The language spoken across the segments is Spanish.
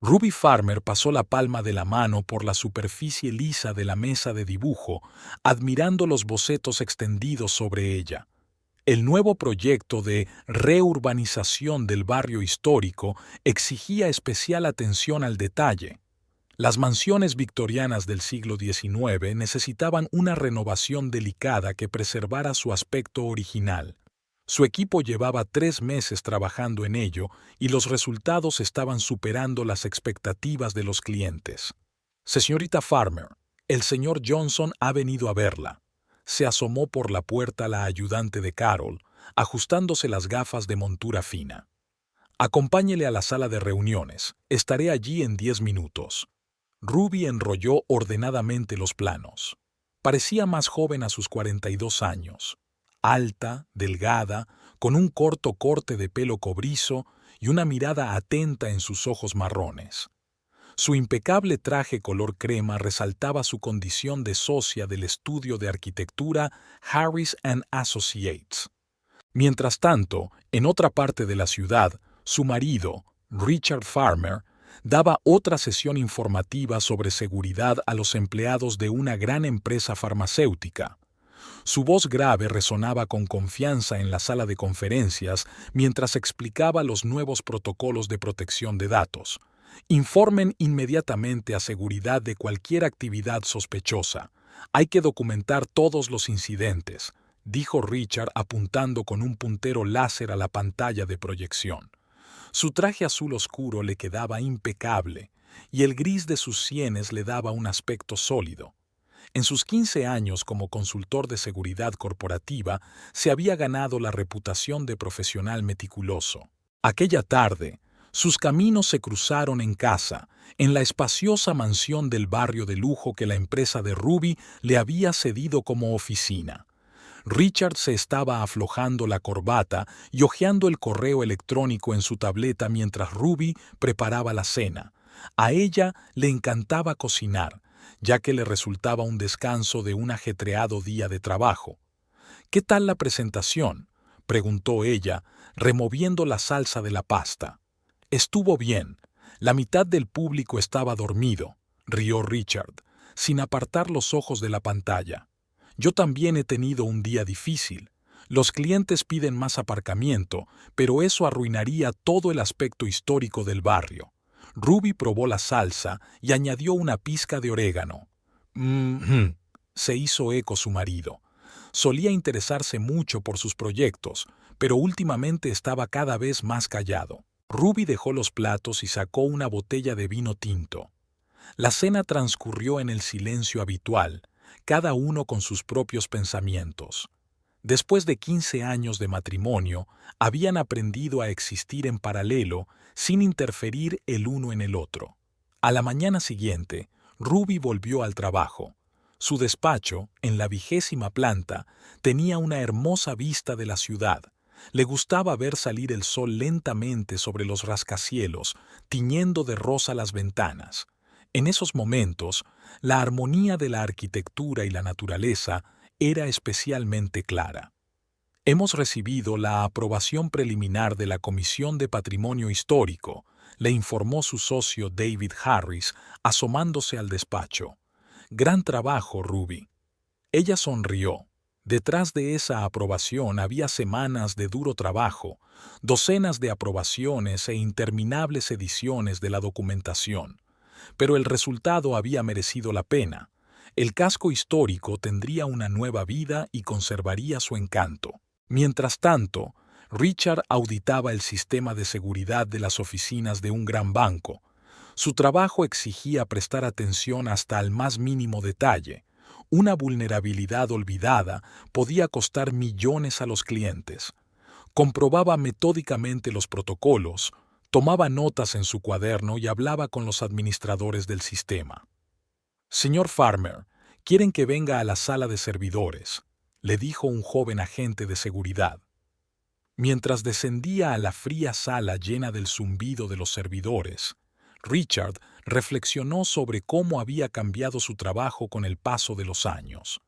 Ruby Farmer pasó la palma de la mano por la superficie lisa de la mesa de dibujo, admirando los bocetos extendidos sobre ella. El nuevo proyecto de reurbanización del barrio histórico exigía especial atención al detalle. Las mansiones victorianas del siglo XIX necesitaban una renovación delicada que preservara su aspecto original. Su equipo llevaba 3 meses trabajando en ello y los resultados estaban superando las expectativas de los clientes. Señorita Farmer, el señor Johnson ha venido a verla. Se asomó por la puerta la ayudante de Carol, ajustándose las gafas de montura fina. Acompáñele a la sala de reuniones. Estaré allí en 10 minutos. Ruby enrolló ordenadamente los planos. Parecía más joven a sus 42 años. Alta, delgada, con un corto corte de pelo cobrizo y una mirada atenta en sus ojos marrones. Su impecable traje color crema resaltaba su condición de socia del estudio de arquitectura Harris and Associates. Mientras tanto, en otra parte de la ciudad, su marido, Richard Farmer, daba otra sesión informativa sobre seguridad a los empleados de una gran empresa farmacéutica. Su voz grave resonaba con confianza en la sala de conferencias mientras explicaba los nuevos protocolos de protección de datos. Informen inmediatamente a seguridad de cualquier actividad sospechosa. Hay que documentar todos los incidentes, dijo Richard apuntando con un puntero láser a la pantalla de proyección. Su traje azul oscuro le quedaba impecable, y el gris de sus sienes le daba un aspecto sólido. En sus 15 años como consultor de seguridad corporativa, se había ganado la reputación de profesional meticuloso. Aquella tarde, sus caminos se cruzaron en casa, en la espaciosa mansión del barrio de lujo que la empresa de Ruby le había cedido como oficina. Richard se estaba aflojando la corbata y hojeando el correo electrónico en su tableta mientras Ruby preparaba la cena. A ella le encantaba cocinar, ya que le resultaba un descanso de un ajetreado día de trabajo. «¿Qué tal la presentación?», preguntó ella, removiendo la salsa de la pasta. «Estuvo bien. La mitad del público estaba dormido», rió Richard, sin apartar los ojos de la pantalla. «Yo también he tenido un día difícil. Los clientes piden más aparcamiento, pero eso arruinaría todo el aspecto histórico del barrio». Ruby probó la salsa y añadió una pizca de orégano. Se hizo eco su marido. Solía interesarse mucho por sus proyectos, pero últimamente estaba cada vez más callado. Ruby dejó los platos y sacó una botella de vino tinto. La cena transcurrió en el silencio habitual, cada uno con sus propios pensamientos. Después de 15 años de matrimonio, habían aprendido a existir en paralelo sin interferir el uno en el otro. A la mañana siguiente, Ruby volvió al trabajo. Su despacho, en la 20ª planta, tenía una hermosa vista de la ciudad. Le gustaba ver salir el sol lentamente sobre los rascacielos, tiñendo de rosa las ventanas. En esos momentos, la armonía de la arquitectura y la naturaleza era especialmente clara. «Hemos recibido la aprobación preliminar de la Comisión de Patrimonio Histórico», le informó su socio David Harris, asomándose al despacho. «Gran trabajo, Ruby». Ella sonrió. Detrás de esa aprobación había semanas de duro trabajo, docenas de aprobaciones e interminables ediciones de la documentación. Pero el resultado había merecido la pena. El casco histórico tendría una nueva vida y conservaría su encanto. Mientras tanto, Richard auditaba el sistema de seguridad de las oficinas de un gran banco. Su trabajo exigía prestar atención hasta al más mínimo detalle. Una vulnerabilidad olvidada podía costar millones a los clientes. Comprobaba metódicamente los protocolos, tomaba notas en su cuaderno y hablaba con los administradores del sistema. «Señor Farmer, quieren que venga a la sala de servidores», le dijo un joven agente de seguridad. Mientras descendía a la fría sala llena del zumbido de los servidores, Richard reflexionó sobre cómo había cambiado su trabajo con el paso de los años.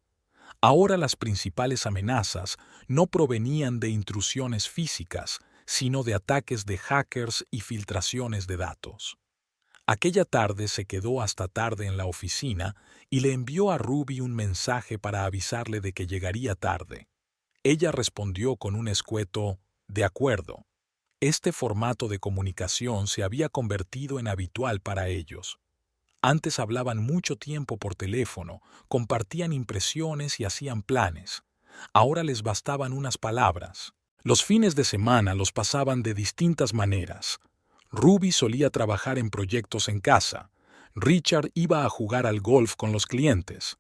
Ahora las principales amenazas no provenían de intrusiones físicas, sino de ataques de hackers y filtraciones de datos. Aquella tarde se quedó hasta tarde en la oficina y le envió a Ruby un mensaje para avisarle de que llegaría tarde. Ella respondió con un escueto «de acuerdo». Este formato de comunicación se había convertido en habitual para ellos. Antes hablaban mucho tiempo por teléfono, compartían impresiones y hacían planes. Ahora les bastaban unas palabras. Los fines de semana los pasaban de distintas maneras. Ruby solía trabajar en proyectos en casa. Richard iba a jugar al golf con los clientes.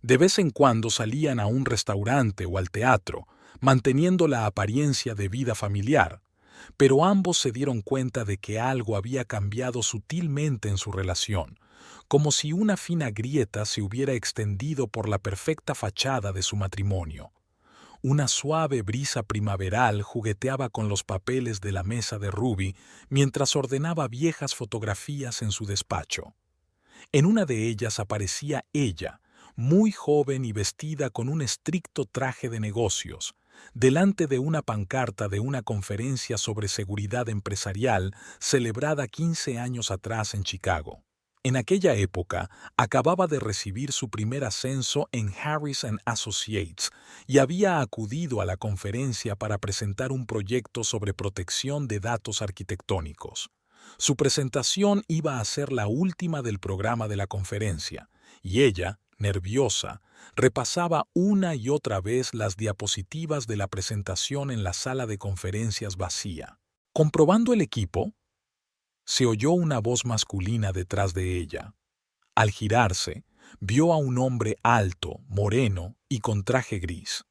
De vez en cuando salían a un restaurante o al teatro, manteniendo la apariencia de vida familiar. Pero ambos se dieron cuenta de que algo había cambiado sutilmente en su relación, como si una fina grieta se hubiera extendido por la perfecta fachada de su matrimonio. Una suave brisa primaveral jugueteaba con los papeles de la mesa de Ruby mientras ordenaba viejas fotografías en su despacho. En una de ellas aparecía ella, muy joven y vestida con un estricto traje de negocios, delante de una pancarta de una conferencia sobre seguridad empresarial celebrada 15 años atrás en Chicago. En aquella época, acababa de recibir su primer ascenso en Harris & Associates y había acudido a la conferencia para presentar un proyecto sobre protección de datos arquitectónicos. Su presentación iba a ser la última del programa de la conferencia, y ella, nerviosa, repasaba una y otra vez las diapositivas de la presentación en la sala de conferencias vacía. Comprobando el equipo, se oyó una voz masculina detrás de ella. Al girarse, vio a un hombre alto, moreno y con traje gris.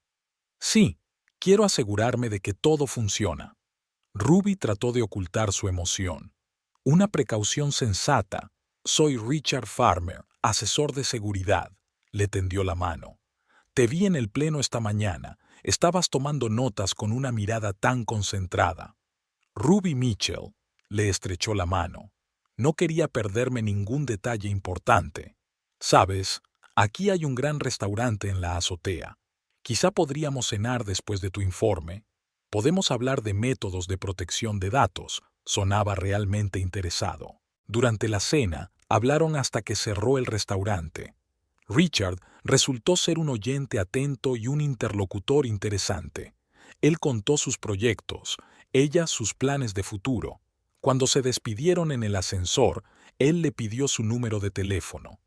Sí, quiero asegurarme de que todo funciona. Ruby trató de ocultar su emoción. Una precaución sensata. Soy Richard Farmer, asesor de seguridad. Le tendió la mano. Te vi en el pleno esta mañana. Estabas tomando notas con una mirada tan concentrada. Ruby Mitchell le estrechó la mano. No quería perderme ningún detalle importante. Sabes, aquí hay un gran restaurante en la azotea. Quizá podríamos cenar después de tu informe. Podemos hablar de métodos de protección de datos. Sonaba realmente interesado. Durante la cena, hablaron hasta que cerró el restaurante. Richard resultó ser un oyente atento y un interlocutor interesante. Él contó sus proyectos, ella sus planes de futuro. Cuando se despidieron en el ascensor, él le pidió su número de teléfono.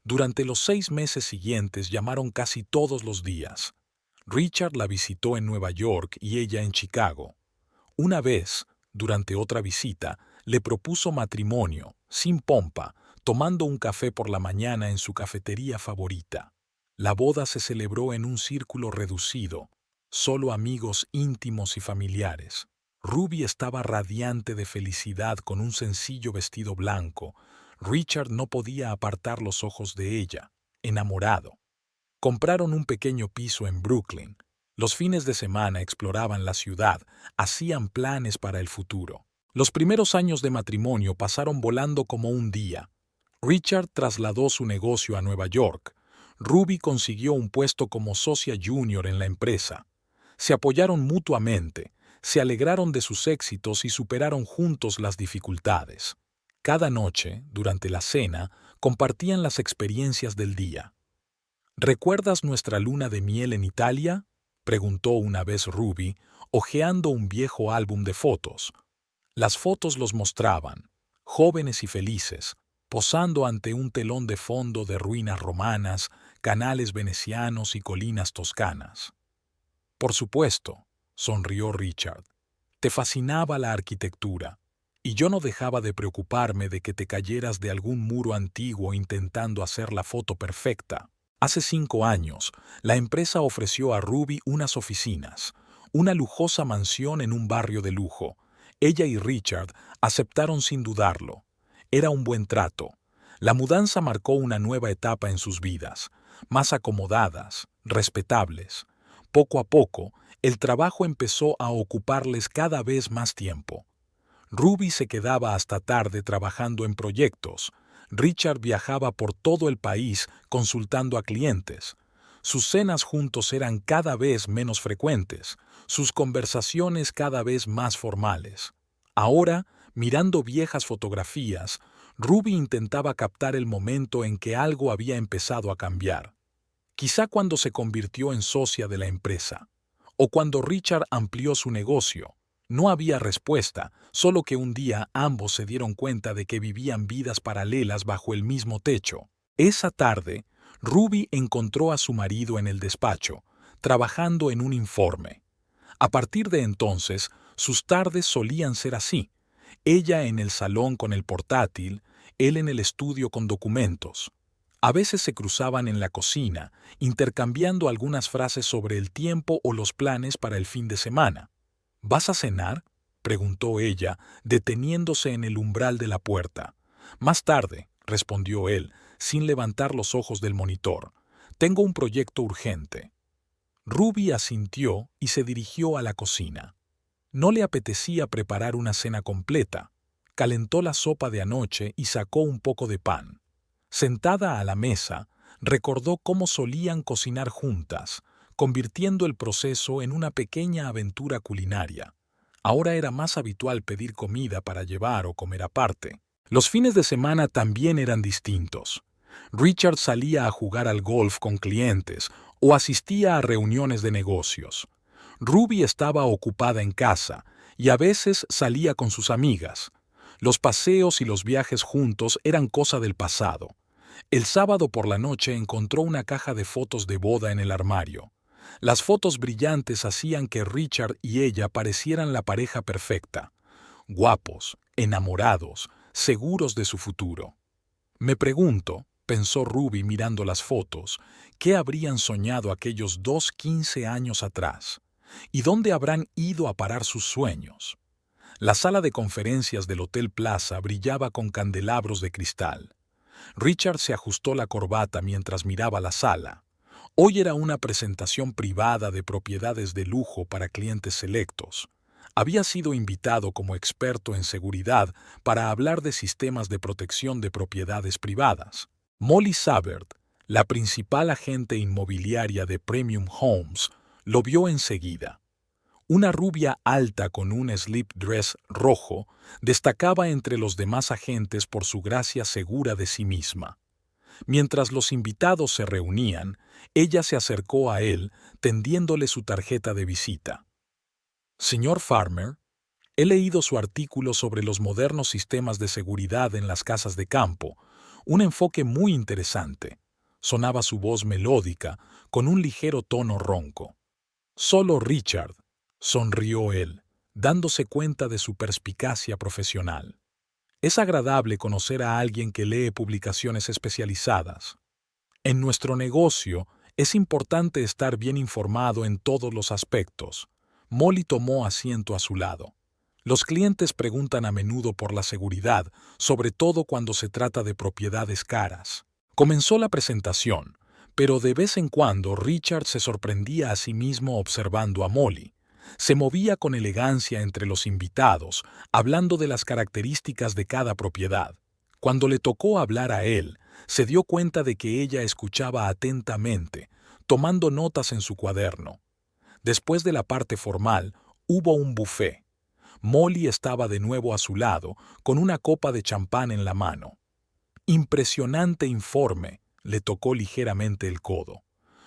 Durante los 6 meses siguientes llamaron casi todos los días. Richard la visitó en Nueva York y ella en Chicago. Una vez, durante otra visita, le propuso matrimonio, sin pompa, tomando un café por la mañana en su cafetería favorita. La boda se celebró en un círculo reducido, solo amigos íntimos y familiares. Ruby estaba radiante de felicidad con un sencillo vestido blanco. Richard no podía apartar los ojos de ella, enamorado. Compraron un pequeño piso en Brooklyn. Los fines de semana exploraban la ciudad, hacían planes para el futuro. Los primeros años de matrimonio pasaron volando como un día. Richard trasladó su negocio a Nueva York. Ruby consiguió un puesto como socia junior en la empresa. Se apoyaron mutuamente, se alegraron de sus éxitos y superaron juntos las dificultades. Cada noche, durante la cena, compartían las experiencias del día. ¿Recuerdas nuestra luna de miel en Italia?, preguntó una vez Ruby, hojeando un viejo álbum de fotos. Las fotos los mostraban, jóvenes y felices, posando ante un telón de fondo de ruinas romanas, canales venecianos y colinas toscanas. Por supuesto, sonrió Richard. Te fascinaba la arquitectura, y yo no dejaba de preocuparme de que te cayeras de algún muro antiguo intentando hacer la foto perfecta. Hace 5 años, la empresa ofreció a Ruby unas oficinas, una lujosa mansión en un barrio de lujo. Ella y Richard aceptaron sin dudarlo. Era un buen trato. La mudanza marcó una nueva etapa en sus vidas, más acomodadas, respetables. Poco a poco, el trabajo empezó a ocuparles cada vez más tiempo. Ruby se quedaba hasta tarde trabajando en proyectos. Richard viajaba por todo el país consultando a clientes. Sus cenas juntos eran cada vez menos frecuentes, sus conversaciones cada vez más formales. Ahora, mirando viejas fotografías, Ruby intentaba captar el momento en que algo había empezado a cambiar. Quizá cuando se convirtió en socia de la empresa, o cuando Richard amplió su negocio. No había respuesta, solo que un día ambos se dieron cuenta de que vivían vidas paralelas bajo el mismo techo. Esa tarde, Ruby encontró a su marido en el despacho, trabajando en un informe. A partir de entonces, sus tardes solían ser así. Ella en el salón con el portátil, él en el estudio con documentos. A veces se cruzaban en la cocina, intercambiando algunas frases sobre el tiempo o los planes para el fin de semana. ¿Vas a cenar?, preguntó ella, deteniéndose en el umbral de la puerta. Más tarde, respondió él, sin levantar los ojos del monitor. Tengo un proyecto urgente. Ruby asintió y se dirigió a la cocina. No le apetecía preparar una cena completa. Calentó la sopa de anoche y sacó un poco de pan. Sentada a la mesa, recordó cómo solían cocinar juntas, convirtiendo el proceso en una pequeña aventura culinaria. Ahora era más habitual pedir comida para llevar o comer aparte. Los fines de semana también eran distintos. Richard salía a jugar al golf con clientes o asistía a reuniones de negocios. Ruby estaba ocupada en casa y a veces salía con sus amigas. Los paseos y los viajes juntos eran cosa del pasado. El sábado por la noche encontró una caja de fotos de boda en el armario. Las fotos brillantes hacían que Richard y ella parecieran la pareja perfecta. Guapos, enamorados, seguros de su futuro. Me pregunto, pensó Ruby mirando las fotos, ¿qué habrían soñado aquellos 15 años atrás? ¿Y dónde habrán ido a parar sus sueños? La sala de conferencias del Hotel Plaza brillaba con candelabros de cristal. Richard se ajustó la corbata mientras miraba la sala. Hoy era una presentación privada de propiedades de lujo para clientes selectos. Había sido invitado como experto en seguridad para hablar de sistemas de protección de propiedades privadas. Molly Sabert, la principal agente inmobiliaria de Premium Homes, lo vio enseguida. Una rubia alta con un slip dress rojo destacaba entre los demás agentes por su gracia segura de sí misma. Mientras los invitados se reunían, ella se acercó a él, tendiéndole su tarjeta de visita. Señor Farmer, he leído su artículo sobre los modernos sistemas de seguridad en las casas de campo, un enfoque muy interesante. Sonaba su voz melódica, con un ligero tono ronco. Solo Richard, sonrió él, dándose cuenta de su perspicacia profesional. Es agradable conocer a alguien que lee publicaciones especializadas. En nuestro negocio es importante estar bien informado en todos los aspectos. Molly tomó asiento a su lado. Los clientes preguntan a menudo por la seguridad, sobre todo cuando se trata de propiedades caras. Comenzó la presentación, pero de vez en cuando Richard se sorprendía a sí mismo observando a Molly. Se movía con elegancia entre los invitados, hablando de las características de cada propiedad. Cuando le tocó hablar a él, se dio cuenta de que ella escuchaba atentamente, tomando notas en su cuaderno. Después de la parte formal, hubo un buffet. Molly estaba de nuevo a su lado, con una copa de champán en la mano. Impresionante informe, le tocó ligeramente el codo.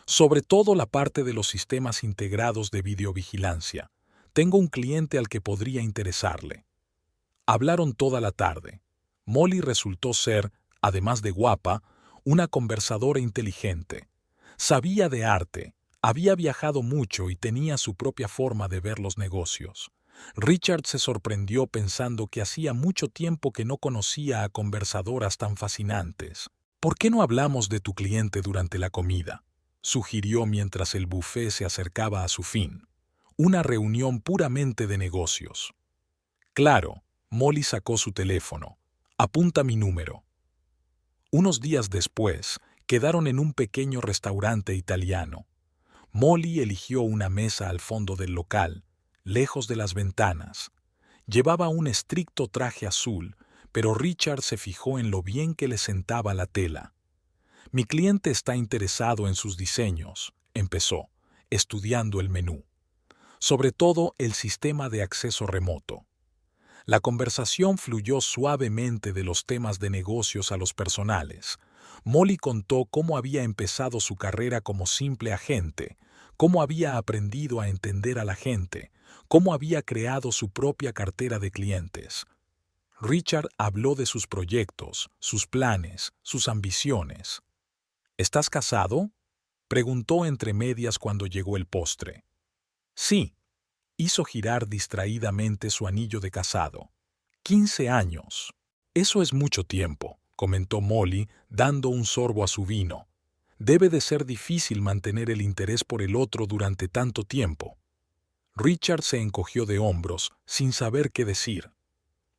Sobre todo la parte de los sistemas integrados de videovigilancia. Tengo un cliente al que podría interesarle. Hablaron toda la tarde. Molly resultó ser, además de guapa, una conversadora inteligente. Sabía de arte, había viajado mucho y tenía su propia forma de ver los negocios. Richard se sorprendió pensando que hacía mucho tiempo que no conocía a conversadoras tan fascinantes. ¿Por qué no hablamos de tu cliente durante la comida?, sugirió mientras el buffet se acercaba a su fin. Una reunión puramente de negocios. Claro, Molly sacó su teléfono. Apunta mi número. Unos días después, quedaron en un pequeño restaurante italiano. Molly eligió una mesa al fondo del local, lejos de las ventanas. Llevaba un estricto traje azul, pero Richard se fijó en lo bien que le sentaba la tela. Mi cliente está interesado en sus diseños, empezó, estudiando el menú. Sobre todo el sistema de acceso remoto. La conversación fluyó suavemente de los temas de negocios a los personales. Molly contó cómo había empezado su carrera como simple agente, cómo había aprendido a entender a la gente, cómo había creado su propia cartera de clientes. Richard habló de sus proyectos, sus planes, sus ambiciones. ¿Estás casado?, preguntó entre medias cuando llegó el postre. Sí, hizo girar distraídamente su anillo de casado. 15 años. Eso es mucho tiempo, comentó Molly, dando un sorbo a su vino. Debe de ser difícil mantener el interés por el otro durante tanto tiempo. Richard se encogió de hombros, sin saber qué decir.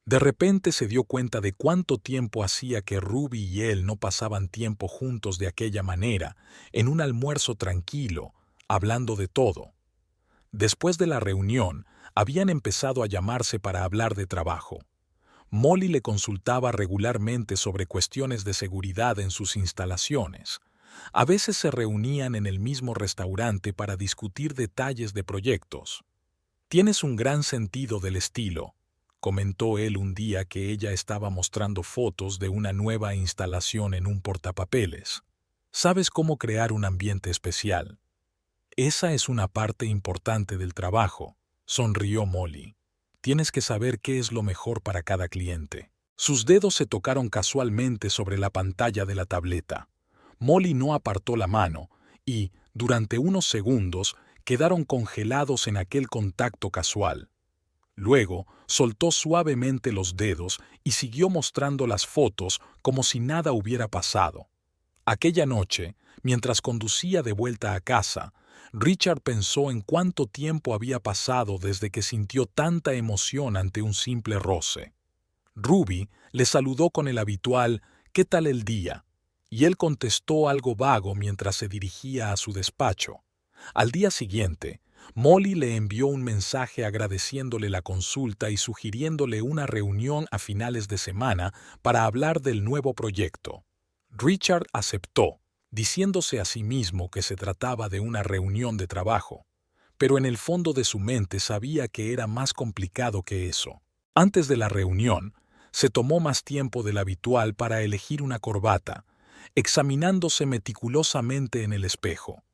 De repente se dio cuenta de cuánto tiempo hacía que Ruby y él no pasaban tiempo juntos de aquella manera, en un almuerzo tranquilo, hablando de todo. Después de la reunión, habían empezado a llamarse para hablar de trabajo. Molly le consultaba regularmente sobre cuestiones de seguridad en sus instalaciones. A veces se reunían en el mismo restaurante para discutir detalles de proyectos. «Tienes un gran sentido del estilo», comentó él un día que ella estaba mostrando fotos de una nueva instalación en un portapapeles. «Sabes cómo crear un ambiente especial». «Esa es una parte importante del trabajo», sonrió Molly. «Tienes que saber qué es lo mejor para cada cliente». Sus dedos se tocaron casualmente sobre la pantalla de la tableta. Molly no apartó la mano y, durante unos segundos, quedaron congelados en aquel contacto casual. Luego, soltó suavemente los dedos y siguió mostrando las fotos como si nada hubiera pasado. Aquella noche, mientras conducía de vuelta a casa, Richard pensó en cuánto tiempo había pasado desde que sintió tanta emoción ante un simple roce. Ruby le saludó con el habitual «¿Qué tal el día?», y él contestó algo vago mientras se dirigía a su despacho. Al día siguiente, Molly le envió un mensaje agradeciéndole la consulta y sugiriéndole una reunión a finales de semana para hablar del nuevo proyecto. Richard aceptó, diciéndose a sí mismo que se trataba de una reunión de trabajo, pero en el fondo de su mente sabía que era más complicado que eso. Antes de la reunión, se tomó más tiempo del habitual para elegir una corbata, examinándose meticulosamente en el espejo.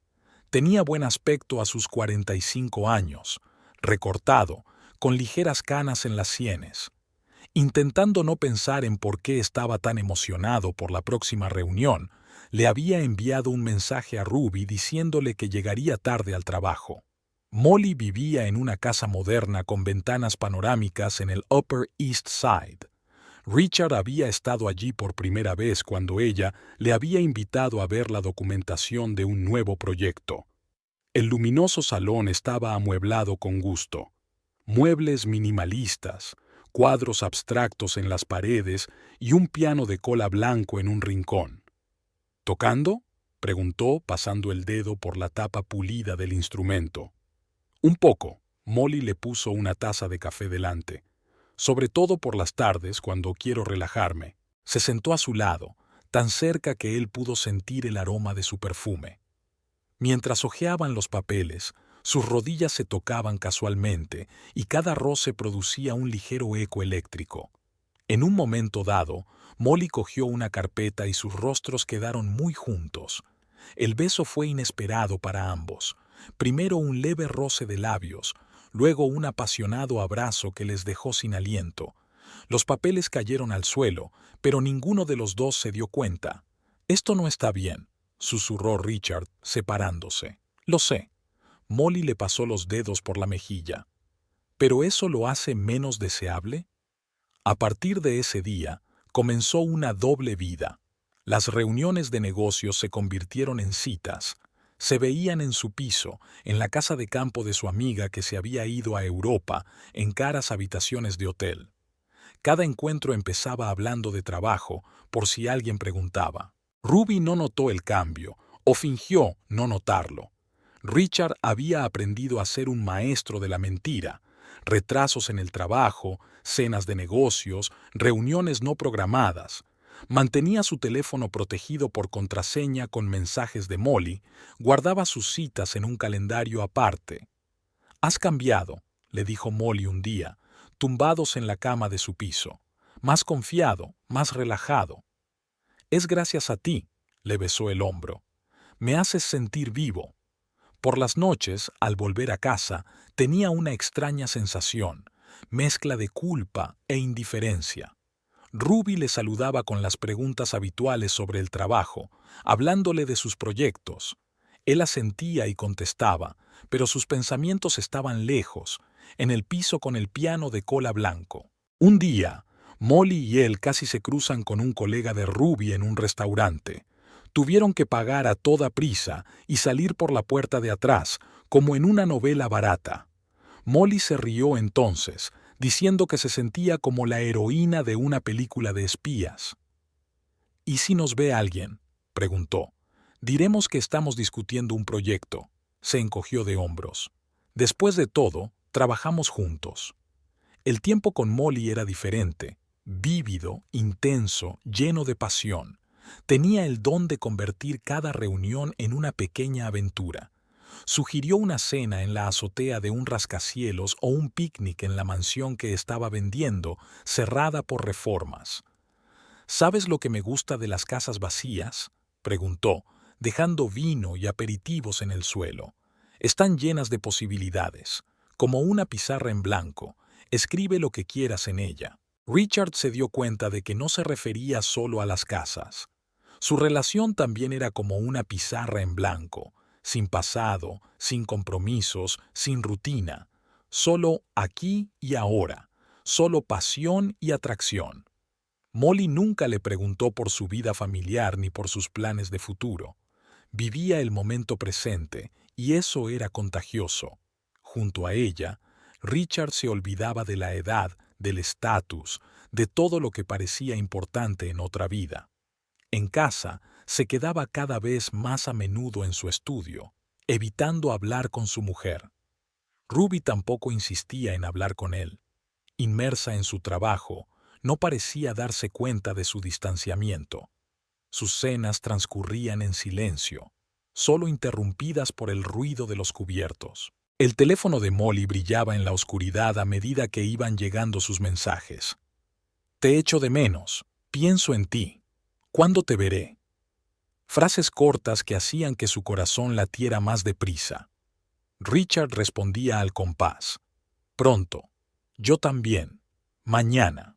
Tenía buen aspecto a sus 45 años, recortado, con ligeras canas en las sienes. Intentando no pensar en por qué estaba tan emocionado por la próxima reunión, le había enviado un mensaje a Ruby diciéndole que llegaría tarde al trabajo. Molly vivía en una casa moderna con ventanas panorámicas en el Upper East Side. Richard había estado allí por primera vez cuando ella le había invitado a ver la documentación de un nuevo proyecto. El luminoso salón estaba amueblado con gusto. Muebles minimalistas, cuadros abstractos en las paredes y un piano de cola blanco en un rincón. ¿Tocando?, preguntó, pasando el dedo por la tapa pulida del instrumento. Un poco. Molly le puso una taza de café delante. Sobre todo por las tardes, cuando quiero relajarme. Se sentó a su lado, tan cerca que él pudo sentir el aroma de su perfume. Mientras hojeaban los papeles, sus rodillas se tocaban casualmente y cada roce producía un ligero eco eléctrico. En un momento dado, Molly cogió una carpeta y sus rostros quedaron muy juntos. El beso fue inesperado para ambos. Primero un leve roce de labios, luego un apasionado abrazo que les dejó sin aliento. Los papeles cayeron al suelo, pero ninguno de los dos se dio cuenta. «Esto no está bien», susurró Richard, separándose. «Lo sé». Molly le pasó los dedos por la mejilla. ¿Pero eso lo hace menos deseable? A partir de ese día, comenzó una doble vida. Las reuniones de negocios se convirtieron en citas. Se veían en su piso, en la casa de campo de su amiga que se había ido a Europa, en caras habitaciones de hotel. Cada encuentro empezaba hablando de trabajo, por si alguien preguntaba. Ruby no notó el cambio, o fingió no notarlo. Richard había aprendido a ser un maestro de la mentira. Retrasos en el trabajo, cenas de negocios, reuniones no programadas. Mantenía su teléfono protegido por contraseña con mensajes de Molly, guardaba sus citas en un calendario aparte. «Has cambiado», le dijo Molly un día. tumbados en la cama de su piso, más confiado, más relajado. «Es gracias a ti», le besó el hombro. «Me haces sentir vivo». Por las noches, al volver a casa, tenía una extraña sensación, mezcla de culpa e indiferencia. Ruby le saludaba con las preguntas habituales sobre el trabajo, hablándole de sus proyectos. Él asentía y contestaba, pero sus pensamientos estaban lejos, en el piso con el piano de cola blanco. Un día, Molly y él casi se cruzan con un colega de Ruby en un restaurante. Tuvieron que pagar a toda prisa y salir por la puerta de atrás, como en una novela barata. Molly se rió entonces, diciendo que se sentía como la heroína de una película de espías. «¿Y si nos ve alguien?», preguntó. «Diremos que estamos discutiendo un proyecto». Se encogió de hombros. «Después de todo, trabajamos juntos». El tiempo con Molly era diferente, vívido, intenso, lleno de pasión. Tenía el don de convertir cada reunión en una pequeña aventura. Sugirió una cena en la azotea de un rascacielos o un picnic en la mansión que estaba vendiendo, cerrada por reformas. «¿Sabes lo que me gusta de las casas vacías?», preguntó, dejando vino y aperitivos en el suelo. «Están llenas de posibilidades. Como una pizarra en blanco, escribe lo que quieras en ella». Richard se dio cuenta de que no se refería solo a las casas. Su relación también era como una pizarra en blanco, sin pasado, sin compromisos, sin rutina, solo aquí y ahora, solo pasión y atracción. Molly nunca le preguntó por su vida familiar ni por sus planes de futuro. Vivía el momento presente y eso era contagioso. Junto a ella, Richard se olvidaba de la edad, del estatus, de todo lo que parecía importante en otra vida. En casa, se quedaba cada vez más a menudo en su estudio, evitando hablar con su mujer. Ruby tampoco insistía en hablar con él. Inmersa en su trabajo, no parecía darse cuenta de su distanciamiento. Sus cenas transcurrían en silencio, solo interrumpidas por el ruido de los cubiertos. El teléfono de Molly brillaba en la oscuridad a medida que iban llegando sus mensajes. «Te echo de menos. Pienso en ti. ¿Cuándo te veré?». Frases cortas que hacían que su corazón latiera más deprisa. Richard respondía al compás. «Pronto. Yo también. Mañana».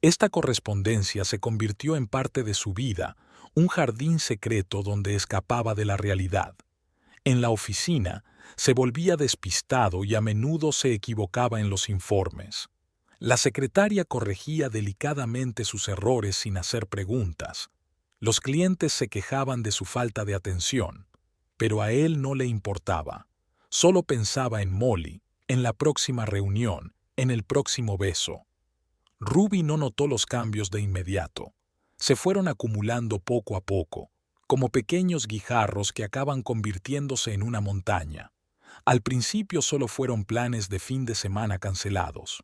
Esta correspondencia se convirtió en parte de su vida, un jardín secreto donde escapaba de la realidad. En la oficina, se volvía despistado y a menudo se equivocaba en los informes. La secretaria corregía delicadamente sus errores sin hacer preguntas. Los clientes se quejaban de su falta de atención, pero a él no le importaba. Solo pensaba en Molly, en la próxima reunión, en el próximo beso. Ruby no notó los cambios de inmediato. Se fueron acumulando poco a poco, como pequeños guijarros que acaban convirtiéndose en una montaña. Al principio solo fueron planes de fin de semana cancelados.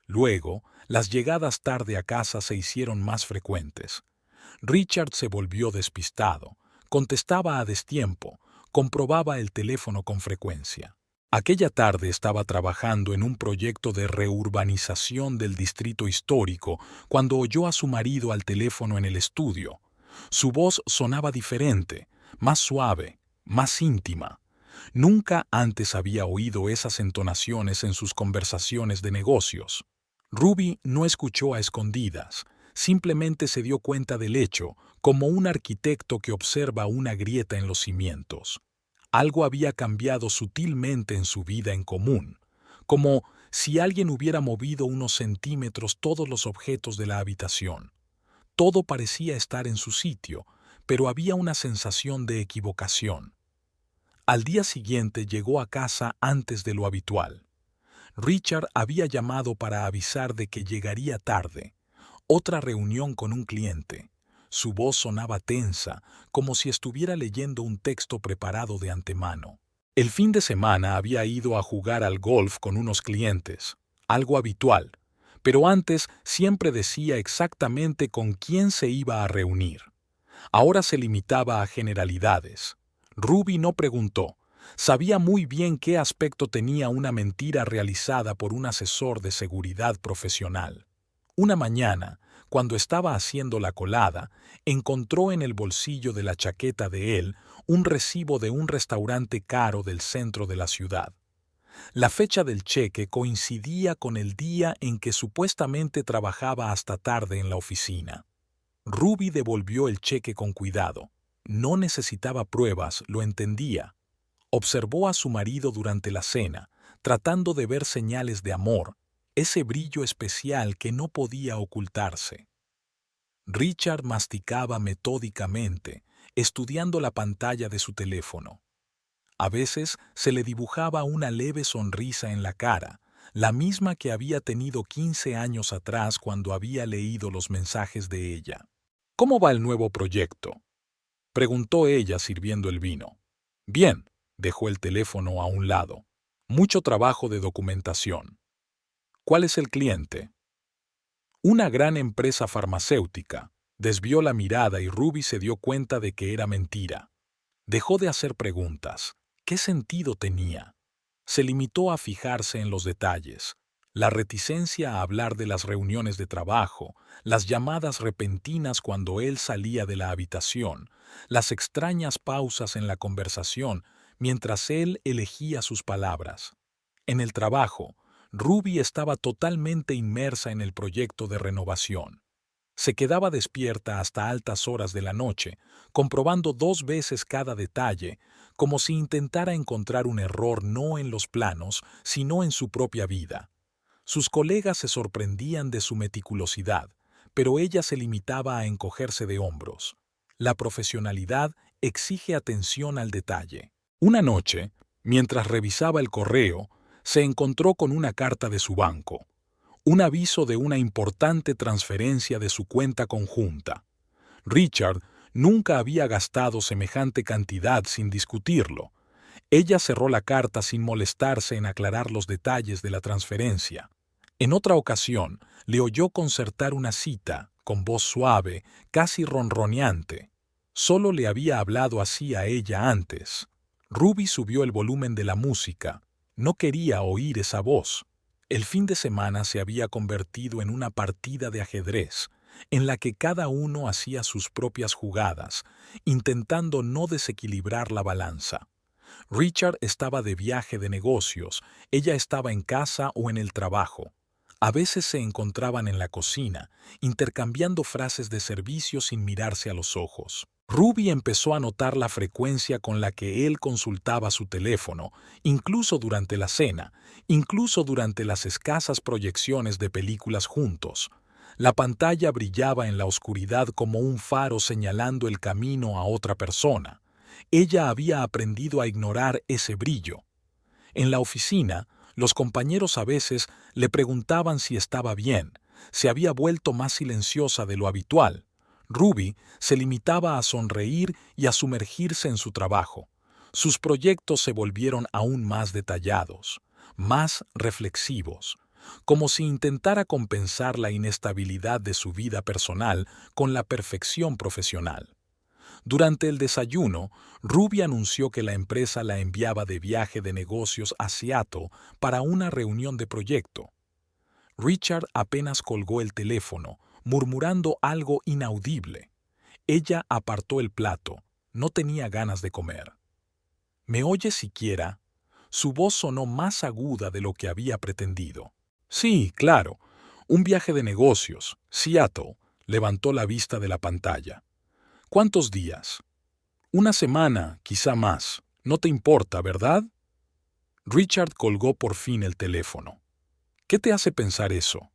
Luego, las llegadas tarde a casa se hicieron más frecuentes. Richard se volvió despistado, contestaba a destiempo, comprobaba el teléfono con frecuencia. Aquella tarde estaba trabajando en un proyecto de reurbanización del distrito histórico cuando oyó a su marido al teléfono en el estudio. Su voz sonaba diferente, más suave, más íntima. Nunca antes había oído esas entonaciones en sus conversaciones de negocios. Ruby no escuchó a escondidas, simplemente se dio cuenta del hecho, como un arquitecto que observa una grieta en los cimientos. Algo había cambiado sutilmente en su vida en común, como si alguien hubiera movido unos centímetros todos los objetos de la habitación. Todo parecía estar en su sitio, pero había una sensación de equivocación. Al día siguiente llegó a casa antes de lo habitual. Richard había llamado para avisar de que llegaría tarde. Otra reunión con un cliente. Su voz sonaba tensa, como si estuviera leyendo un texto preparado de antemano. El fin de semana había ido a jugar al golf con unos clientes, algo habitual, pero antes siempre decía exactamente con quién se iba a reunir. Ahora se limitaba a generalidades. Ruby no preguntó, Sabía muy bien qué aspecto tenía una mentira realizada por un asesor de seguridad profesional. Una mañana, cuando estaba haciendo la colada, encontró en el bolsillo de la chaqueta de él un recibo de un restaurante caro del centro de la ciudad. La fecha del cheque coincidía con el día en que supuestamente trabajaba hasta tarde en la oficina. Ruby devolvió el cheque con cuidado. No necesitaba pruebas, lo entendía. Observó a su marido durante la cena, tratando de ver señales de amor, ese brillo especial que no podía ocultarse. Richard masticaba metódicamente, estudiando la pantalla de su teléfono. A veces se le dibujaba una leve sonrisa en la cara, la misma que había tenido 15 años atrás cuando había leído los mensajes de ella. ¿Cómo va el nuevo proyecto?, preguntó ella sirviendo el vino. Bien, dejó el teléfono a un lado. Mucho trabajo de documentación. ¿Cuál es el cliente? Una gran empresa farmacéutica. Desvió la mirada y Ruby se dio cuenta de que era mentira. Dejó de hacer preguntas. ¿Qué sentido tenía? Se limitó a fijarse en los detalles. La reticencia a hablar de las reuniones de trabajo, las llamadas repentinas cuando él salía de la habitación, las extrañas pausas en la conversación mientras él elegía sus palabras. En el trabajo, Ruby estaba totalmente inmersa en el proyecto de renovación. Se quedaba despierta hasta altas horas de la noche, comprobando 2 veces cada detalle, como si intentara encontrar un error no en los planos, sino en su propia vida. Sus colegas se sorprendían de su meticulosidad, pero ella se limitaba a encogerse de hombros. La profesionalidad exige atención al detalle. Una noche, mientras revisaba el correo, se encontró con una carta de su banco. Un aviso de una importante transferencia de su cuenta conjunta. Richard nunca había gastado semejante cantidad sin discutirlo. Ella cerró la carta sin molestarse en aclarar los detalles de la transferencia. En otra ocasión, le oyó concertar una cita, con voz suave, casi ronroneante. Solo le había hablado así a ella antes. Ruby subió el volumen de la música. No quería oír esa voz. El fin de semana se había convertido en una partida de ajedrez, en la que cada uno hacía sus propias jugadas, intentando no desequilibrar la balanza. Richard estaba de viaje de negocios, ella estaba en casa o en el trabajo. A veces se encontraban en la cocina, intercambiando frases de servicio sin mirarse a los ojos. Ruby empezó a notar la frecuencia con la que él consultaba su teléfono, incluso durante la cena, incluso durante las escasas proyecciones de películas juntos. La pantalla brillaba en la oscuridad como un faro señalando el camino a otra persona. Ella había aprendido a ignorar ese brillo. En la oficina, los compañeros a veces le preguntaban si estaba bien, se había vuelto más silenciosa de lo habitual. Ruby se limitaba a sonreír y a sumergirse en su trabajo. Sus proyectos se volvieron aún más detallados, más reflexivos, como si intentara compensar la inestabilidad de su vida personal con la perfección profesional. Durante el desayuno, Ruby anunció que la empresa la enviaba de viaje de negocios a Seattle para una reunión de proyecto. Richard apenas colgó el teléfono, murmurando algo inaudible. Ella apartó el plato. No tenía ganas de comer. ¿Me oye siquiera? Su voz sonó más aguda de lo que había pretendido. Sí, claro. Un viaje de negocios. Seattle. Levantó la vista de la pantalla. ¿Cuántos días? Una semana, quizá más. No te importa, ¿verdad? Richard colgó por fin el teléfono. ¿Qué te hace pensar eso?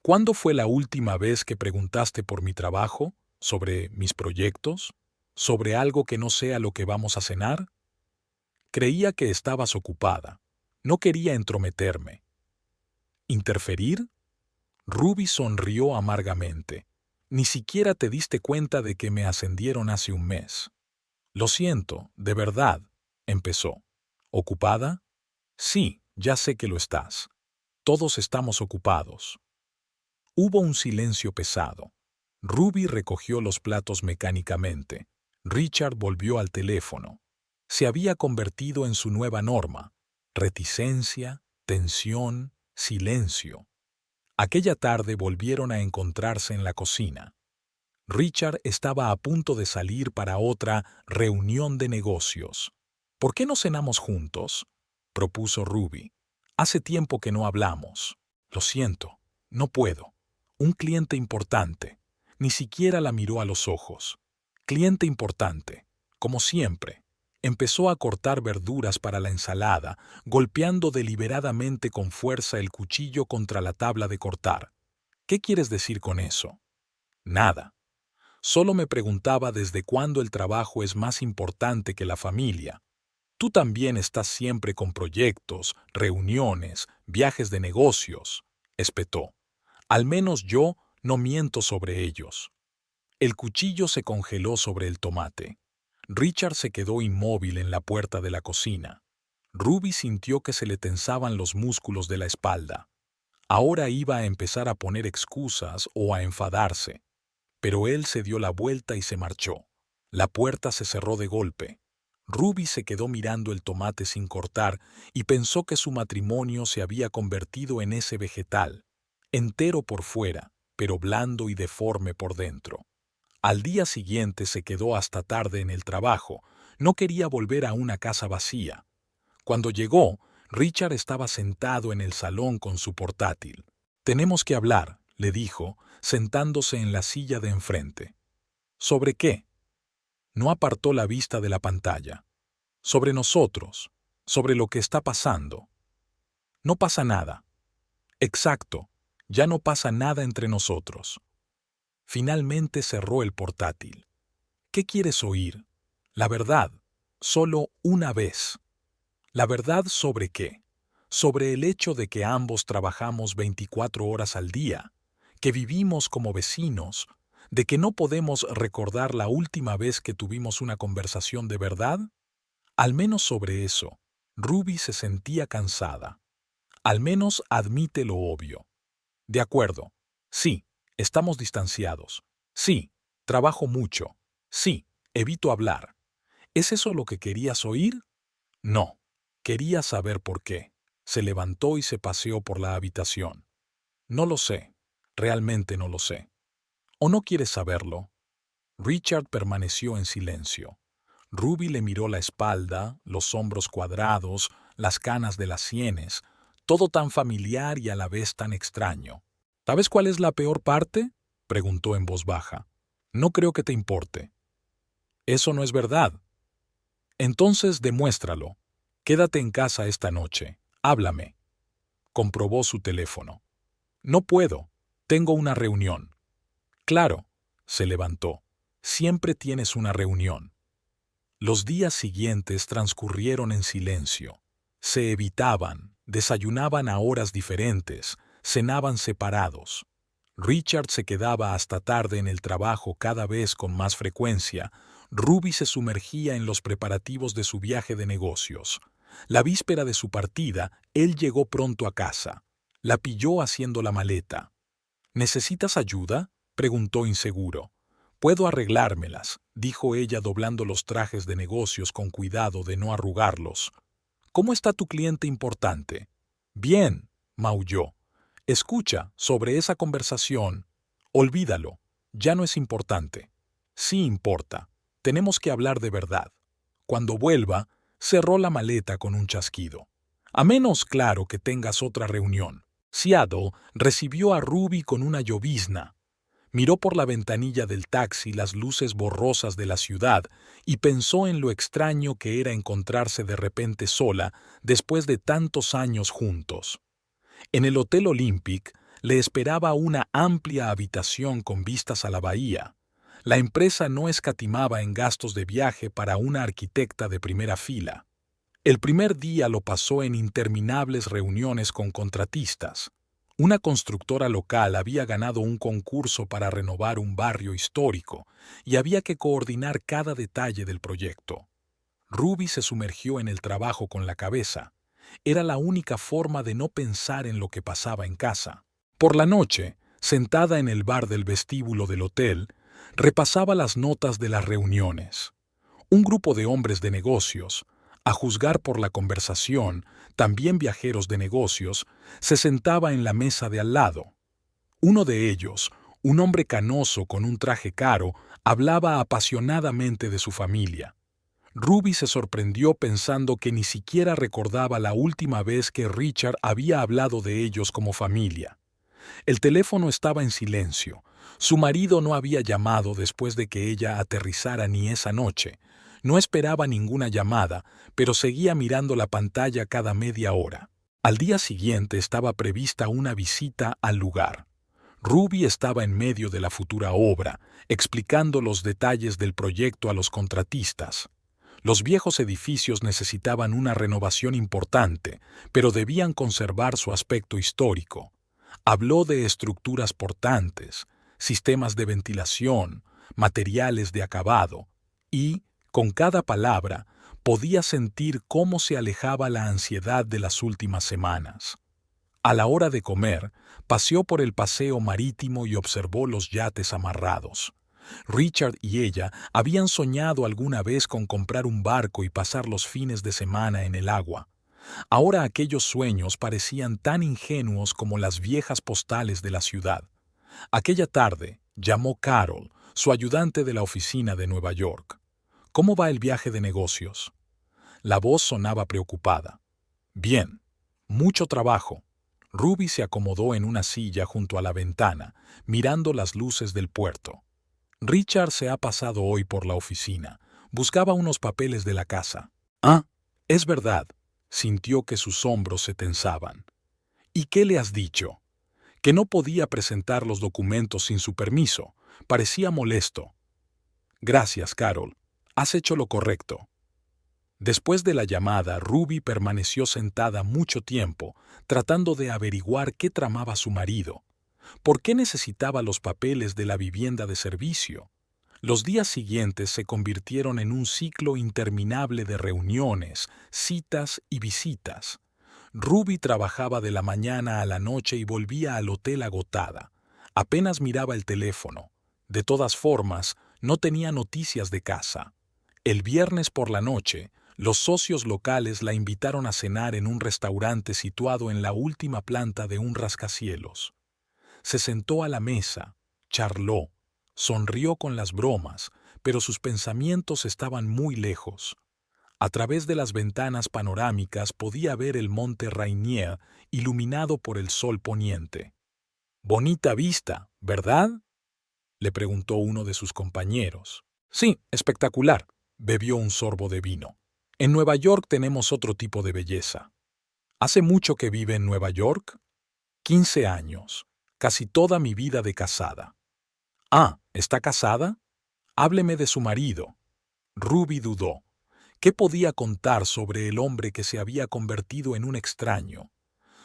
¿Cuándo fue la última vez que preguntaste por mi trabajo, sobre mis proyectos, sobre algo que no sea lo que vamos a cenar? Creía que estabas ocupada. No quería entrometerme. ¿Interferir? Ruby sonrió amargamente. Ni siquiera te diste cuenta de que me ascendieron hace un mes. Lo siento, de verdad, empezó. ¿Ocupada? Sí, ya sé que lo estás. Todos estamos ocupados. Hubo un silencio pesado. Ruby recogió los platos mecánicamente. Richard volvió al teléfono. se había convertido en su nueva norma: reticencia, tensión, silencio. Aquella tarde volvieron a encontrarse en la cocina. Richard estaba a punto de salir para otra reunión de negocios. ¿Por qué no cenamos juntos?, propuso Ruby. Hace tiempo que no hablamos. Lo siento, no puedo. Un cliente importante. Ni siquiera la miró a los ojos. Cliente importante, como siempre. Empezó a cortar verduras para la ensalada, golpeando deliberadamente con fuerza el cuchillo contra la tabla de cortar. ¿Qué quieres decir con eso? Nada. Solo me preguntaba desde cuándo el trabajo es más importante que la familia. Tú también estás siempre con proyectos, reuniones, viajes de negocios, espetó. Al menos yo no miento sobre ellos. El cuchillo se congeló sobre el tomate. Richard se quedó inmóvil en la puerta de la cocina. Ruby sintió que se le tensaban los músculos de la espalda. Ahora iba a empezar a poner excusas o a enfadarse. Pero él se dio la vuelta y se marchó. La puerta se cerró de golpe. Ruby se quedó mirando el tomate sin cortar y pensó que su matrimonio se había convertido en ese vegetal, entero por fuera, pero blando y deforme por dentro. Al día siguiente se quedó hasta tarde en el trabajo. No quería volver a una casa vacía. Cuando llegó, Richard estaba sentado en el salón con su portátil. «Tenemos que hablar», le dijo, sentándose en la silla de enfrente. «¿Sobre qué?». No apartó la vista de la pantalla. «Sobre nosotros, sobre lo que está pasando». «No pasa nada». «Exacto, ya no pasa nada entre nosotros». Finalmente cerró el portátil. «¿Qué quieres oír?». «La verdad, solo una vez». «¿La verdad sobre qué?». «Sobre el hecho de que ambos trabajamos 24 horas al día, que vivimos como vecinos, de que no podemos recordar la última vez que tuvimos una conversación de verdad». Al menos sobre eso, Ruby se sentía cansada. Al menos admite lo obvio. «De acuerdo. Sí, estamos distanciados. Sí, trabajo mucho. Sí, evito hablar». ¿Es eso lo que querías oír? No. Quería saber por qué. Se levantó y se paseó por la habitación. «No lo sé. Realmente no lo sé». ¿O no quieres saberlo? Richard permaneció en silencio. Ruby le miró la espalda, los hombros cuadrados, las canas de las sienes, todo tan familiar y a la vez tan extraño. «¿Sabes cuál es la peor parte?», preguntó en voz baja. «No creo que te importe». «Eso no es verdad». «Entonces demuéstralo. Quédate en casa esta noche. Háblame». Comprobó su teléfono. «No puedo. Tengo una reunión». «Claro», se levantó. «Siempre tienes una reunión». Los días siguientes transcurrieron en silencio. Se evitaban, desayunaban a horas diferentes, cenaban separados. Richard se quedaba hasta tarde en el trabajo cada vez con más frecuencia. Ruby se sumergía en los preparativos de su viaje de negocios. La víspera de su partida, él llegó pronto a casa. La pilló haciendo la maleta. «¿Necesitas ayuda?», preguntó inseguro. «Puedo arreglármelas», dijo ella doblando los trajes de negocios con cuidado de no arrugarlos. «¿Cómo está tu cliente importante?». «Bien», maulló. «Escucha, sobre esa conversación, olvídalo, ya no es importante». «Sí importa, tenemos que hablar de verdad». Cuando vuelva, cerró la maleta con un chasquido. «A menos, claro, que tengas otra reunión». Seattle recibió a Ruby con una llovizna. Miró por la ventanilla del taxi las luces borrosas de la ciudad y pensó en lo extraño que era encontrarse de repente sola después de tantos años juntos. En el Hotel Olympic le esperaba una amplia habitación con vistas a la bahía. La empresa no escatimaba en gastos de viaje para una arquitecta de primera fila. El primer día lo pasó en interminables reuniones con contratistas. Una constructora local había ganado un concurso para renovar un barrio histórico y había que coordinar cada detalle del proyecto. Ruby se sumergió en el trabajo con la cabeza. Era la única forma de no pensar en lo que pasaba en casa. Por la noche, sentada en el bar del vestíbulo del hotel, repasaba las notas de las reuniones. Un grupo de hombres de negocios, a juzgar por la conversación, también viajeros de negocios, se sentaba en la mesa de al lado. Uno de ellos, un hombre canoso con un traje caro, hablaba apasionadamente de su familia. Ruby se sorprendió pensando que ni siquiera recordaba la última vez que Richard había hablado de ellos como familia. El teléfono estaba en silencio. Su marido no había llamado después de que ella aterrizara ni esa noche. No esperaba ninguna llamada, pero seguía mirando la pantalla cada media hora. Al día siguiente estaba prevista una visita al lugar. Ruby estaba en medio de la futura obra, explicando los detalles del proyecto a los contratistas. Los viejos edificios necesitaban una renovación importante, pero debían conservar su aspecto histórico. Habló de estructuras portantes, sistemas de ventilación, materiales de acabado, y, con cada palabra, podía sentir cómo se alejaba la ansiedad de las últimas semanas. A la hora de comer, paseó por el paseo marítimo y observó los yates amarrados. Richard y ella habían soñado alguna vez con comprar un barco y pasar los fines de semana en el agua. Ahora aquellos sueños parecían tan ingenuos como las viejas postales de la ciudad. Aquella tarde llamó Carol, su ayudante de la oficina de Nueva York. ¿Cómo va el viaje de negocios? La voz sonaba preocupada. Bien, mucho trabajo. Ruby se acomodó en una silla junto a la ventana, mirando las luces del puerto. Richard se ha pasado hoy por la oficina. Buscaba unos papeles de la casa. Ah, es verdad. Sintió que sus hombros se tensaban. ¿Y qué le has dicho? Que no podía presentar los documentos sin su permiso. Parecía molesto. Gracias, Carol. Has hecho lo correcto. Después de la llamada, Ruby permaneció sentada mucho tiempo, tratando de averiguar qué tramaba su marido. ¿Por qué necesitaba los papeles de la vivienda de servicio? Los días siguientes se convirtieron en un ciclo interminable de reuniones, citas y visitas. Ruby trabajaba de la mañana a la noche y volvía al hotel agotada. Apenas miraba el teléfono. De todas formas, no tenía noticias de casa. El viernes por la noche, los socios locales la invitaron a cenar en un restaurante situado en la última planta de un rascacielos. Se sentó a la mesa, charló, sonrió con las bromas, pero sus pensamientos estaban muy lejos. A través de las ventanas panorámicas podía ver el monte Rainier iluminado por el sol poniente. «Bonita vista, ¿verdad?», le preguntó uno de sus compañeros. «Sí, espectacular», bebió un sorbo de vino. «En Nueva York tenemos otro tipo de belleza». «¿Hace mucho que vive en Nueva York?» 15 años, casi toda mi vida de casada. «Ah, ¿está casada? Hábleme de su marido». Ruby dudó. ¿Qué podía contar sobre el hombre que se había convertido en un extraño?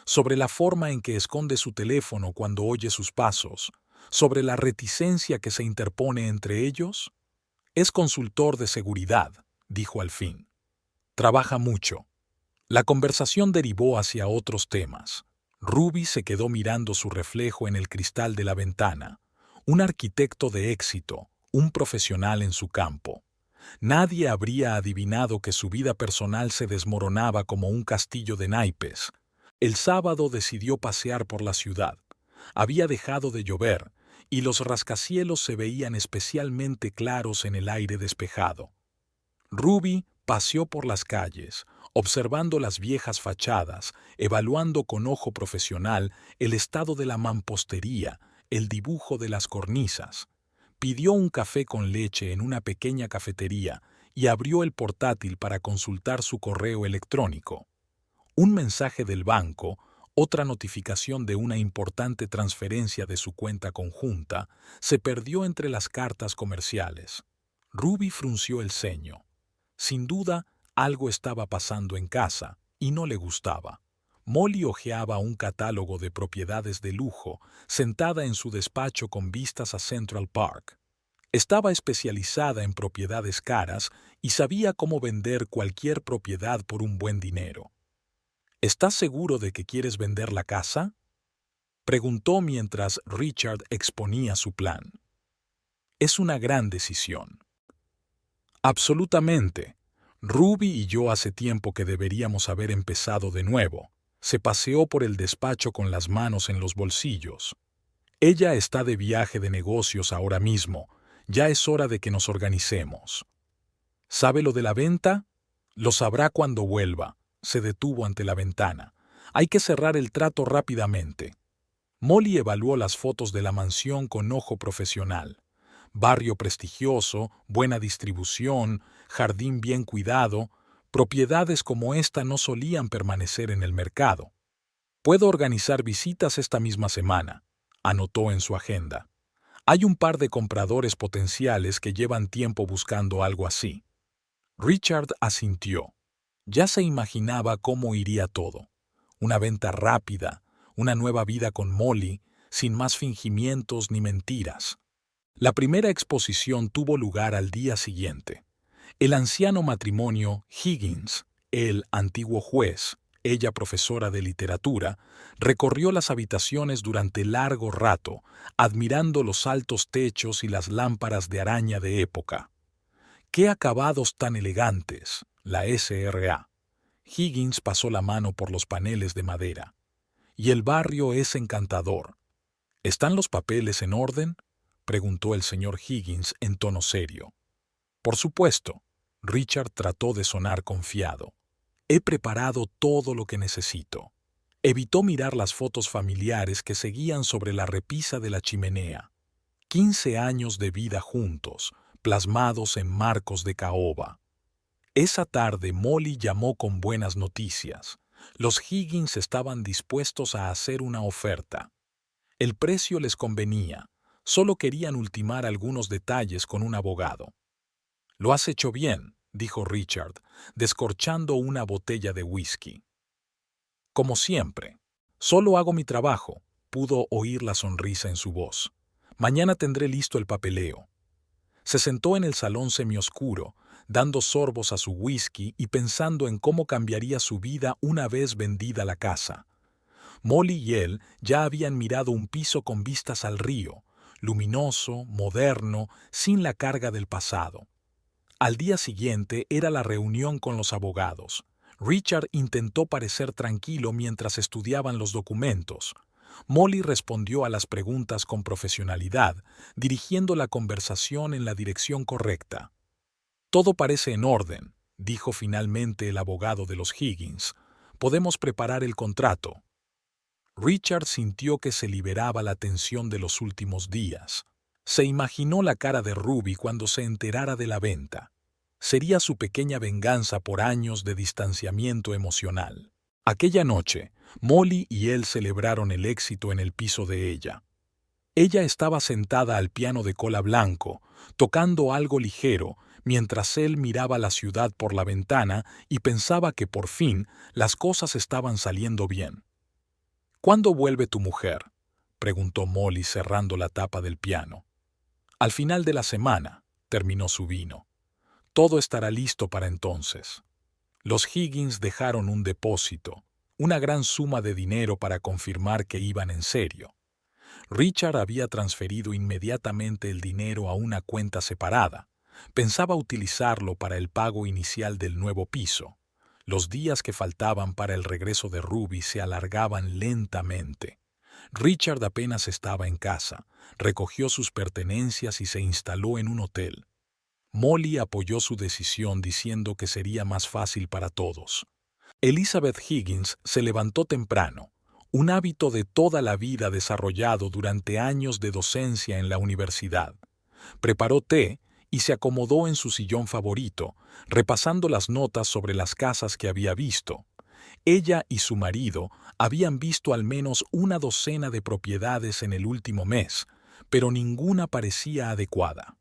Sobre la forma en que esconde su teléfono cuando oye sus pasos, sobre la reticencia que se interpone entre ellos. «Es consultor de seguridad», dijo al fin. «Trabaja mucho». La conversación derivó hacia otros temas. Ruby se quedó mirando su reflejo en el cristal de la ventana. Un arquitecto de éxito, un profesional en su campo. Nadie habría adivinado que su vida personal se desmoronaba como un castillo de naipes. El sábado decidió pasear por la ciudad. Había dejado de llover, y los rascacielos se veían especialmente claros en el aire despejado. Ruby paseó por las calles, observando las viejas fachadas, evaluando con ojo profesional el estado de la mampostería, el dibujo de las cornisas. Pidió un café con leche en una pequeña cafetería y abrió el portátil para consultar su correo electrónico. Un mensaje del banco, otra notificación de una importante transferencia de su cuenta conjunta, se perdió entre las cartas comerciales. Ruby frunció el ceño. Sin duda, algo estaba pasando en casa y no le gustaba. Molly hojeaba un catálogo de propiedades de lujo, sentada en su despacho con vistas a Central Park. Estaba especializada en propiedades caras y sabía cómo vender cualquier propiedad por un buen dinero. «¿Estás seguro de que quieres vender la casa?», preguntó mientras Richard exponía su plan. «Es una gran decisión». Absolutamente. Ruby y yo hace tiempo que deberíamos haber empezado de nuevo. Se paseó por el despacho con las manos en los bolsillos. Ella está de viaje de negocios ahora mismo. Ya es hora de que nos organicemos. ¿Sabe lo de la venta? Lo sabrá cuando vuelva. Se detuvo ante la ventana. Hay que cerrar el trato rápidamente. Molly evaluó las fotos de la mansión con ojo profesional. Barrio prestigioso, buena distribución, jardín bien cuidado. Propiedades como esta no solían permanecer en el mercado. Puedo organizar visitas esta misma semana, anotó en su agenda. Hay un par de compradores potenciales que llevan tiempo buscando algo así. Richard asintió. Ya se imaginaba cómo iría todo. Una venta rápida, una nueva vida con Molly, sin más fingimientos ni mentiras. La primera exposición tuvo lugar al día siguiente. El anciano matrimonio Higgins, el antiguo juez, ella profesora de literatura, recorrió las habitaciones durante largo rato, admirando los altos techos y las lámparas de araña de época. ¡Qué acabados tan elegantes! La SRA. Higgins pasó la mano por los paneles de madera. Y el barrio es encantador. ¿Están los papeles en orden?, preguntó el señor Higgins en tono serio. Por supuesto. Richard trató de sonar confiado. He preparado todo lo que necesito. Evitó mirar las fotos familiares que seguían sobre la repisa de la chimenea. 15 años de vida juntos, plasmados en marcos de caoba. Esa tarde Molly llamó con buenas noticias. Los Higgins estaban dispuestos a hacer una oferta. El precio les convenía, solo querían ultimar algunos detalles con un abogado. «Lo has hecho bien», dijo Richard, descorchando una botella de whisky. «Como siempre. Solo hago mi trabajo», pudo oír la sonrisa en su voz. «Mañana tendré listo el papeleo». Se sentó en el salón semioscuro, dando sorbos a su whisky y pensando en cómo cambiaría su vida una vez vendida la casa. Molly y él ya habían mirado un piso con vistas al río, luminoso, moderno, sin la carga del pasado. Al día siguiente era la reunión con los abogados. Richard intentó parecer tranquilo mientras estudiaban los documentos. Molly respondió a las preguntas con profesionalidad, dirigiendo la conversación en la dirección correcta. «Todo parece en orden», dijo finalmente el abogado de los Higgins. «Podemos preparar el contrato». Richard sintió que se liberaba la tensión de los últimos días. Se imaginó la cara de Ruby cuando se enterara de la venta. Sería su pequeña venganza por años de distanciamiento emocional. Aquella noche, Molly y él celebraron el éxito en el piso de ella. Ella estaba sentada al piano de cola blanco, tocando algo ligero, mientras él miraba la ciudad por la ventana y pensaba que por fin las cosas estaban saliendo bien. «¿Cuándo vuelve tu mujer?», preguntó Molly cerrando la tapa del piano. «Al final de la semana», terminó su vino. «Todo estará listo para entonces». Los Higgins dejaron un depósito, una gran suma de dinero para confirmar que iban en serio. Richard había transferido inmediatamente el dinero a una cuenta separada. Pensaba utilizarlo para el pago inicial del nuevo piso. Los días que faltaban para el regreso de Ruby se alargaban lentamente. Richard apenas estaba en casa, recogió sus pertenencias y se instaló en un hotel. Molly apoyó su decisión diciendo que sería más fácil para todos. Elizabeth Higgins se levantó temprano, un hábito de toda la vida desarrollado durante años de docencia en la universidad. Preparó té y se acomodó en su sillón favorito, repasando las notas sobre las casas que había visto. Ella y su marido habían visto al menos una docena de propiedades en el último mes, pero ninguna parecía adecuada.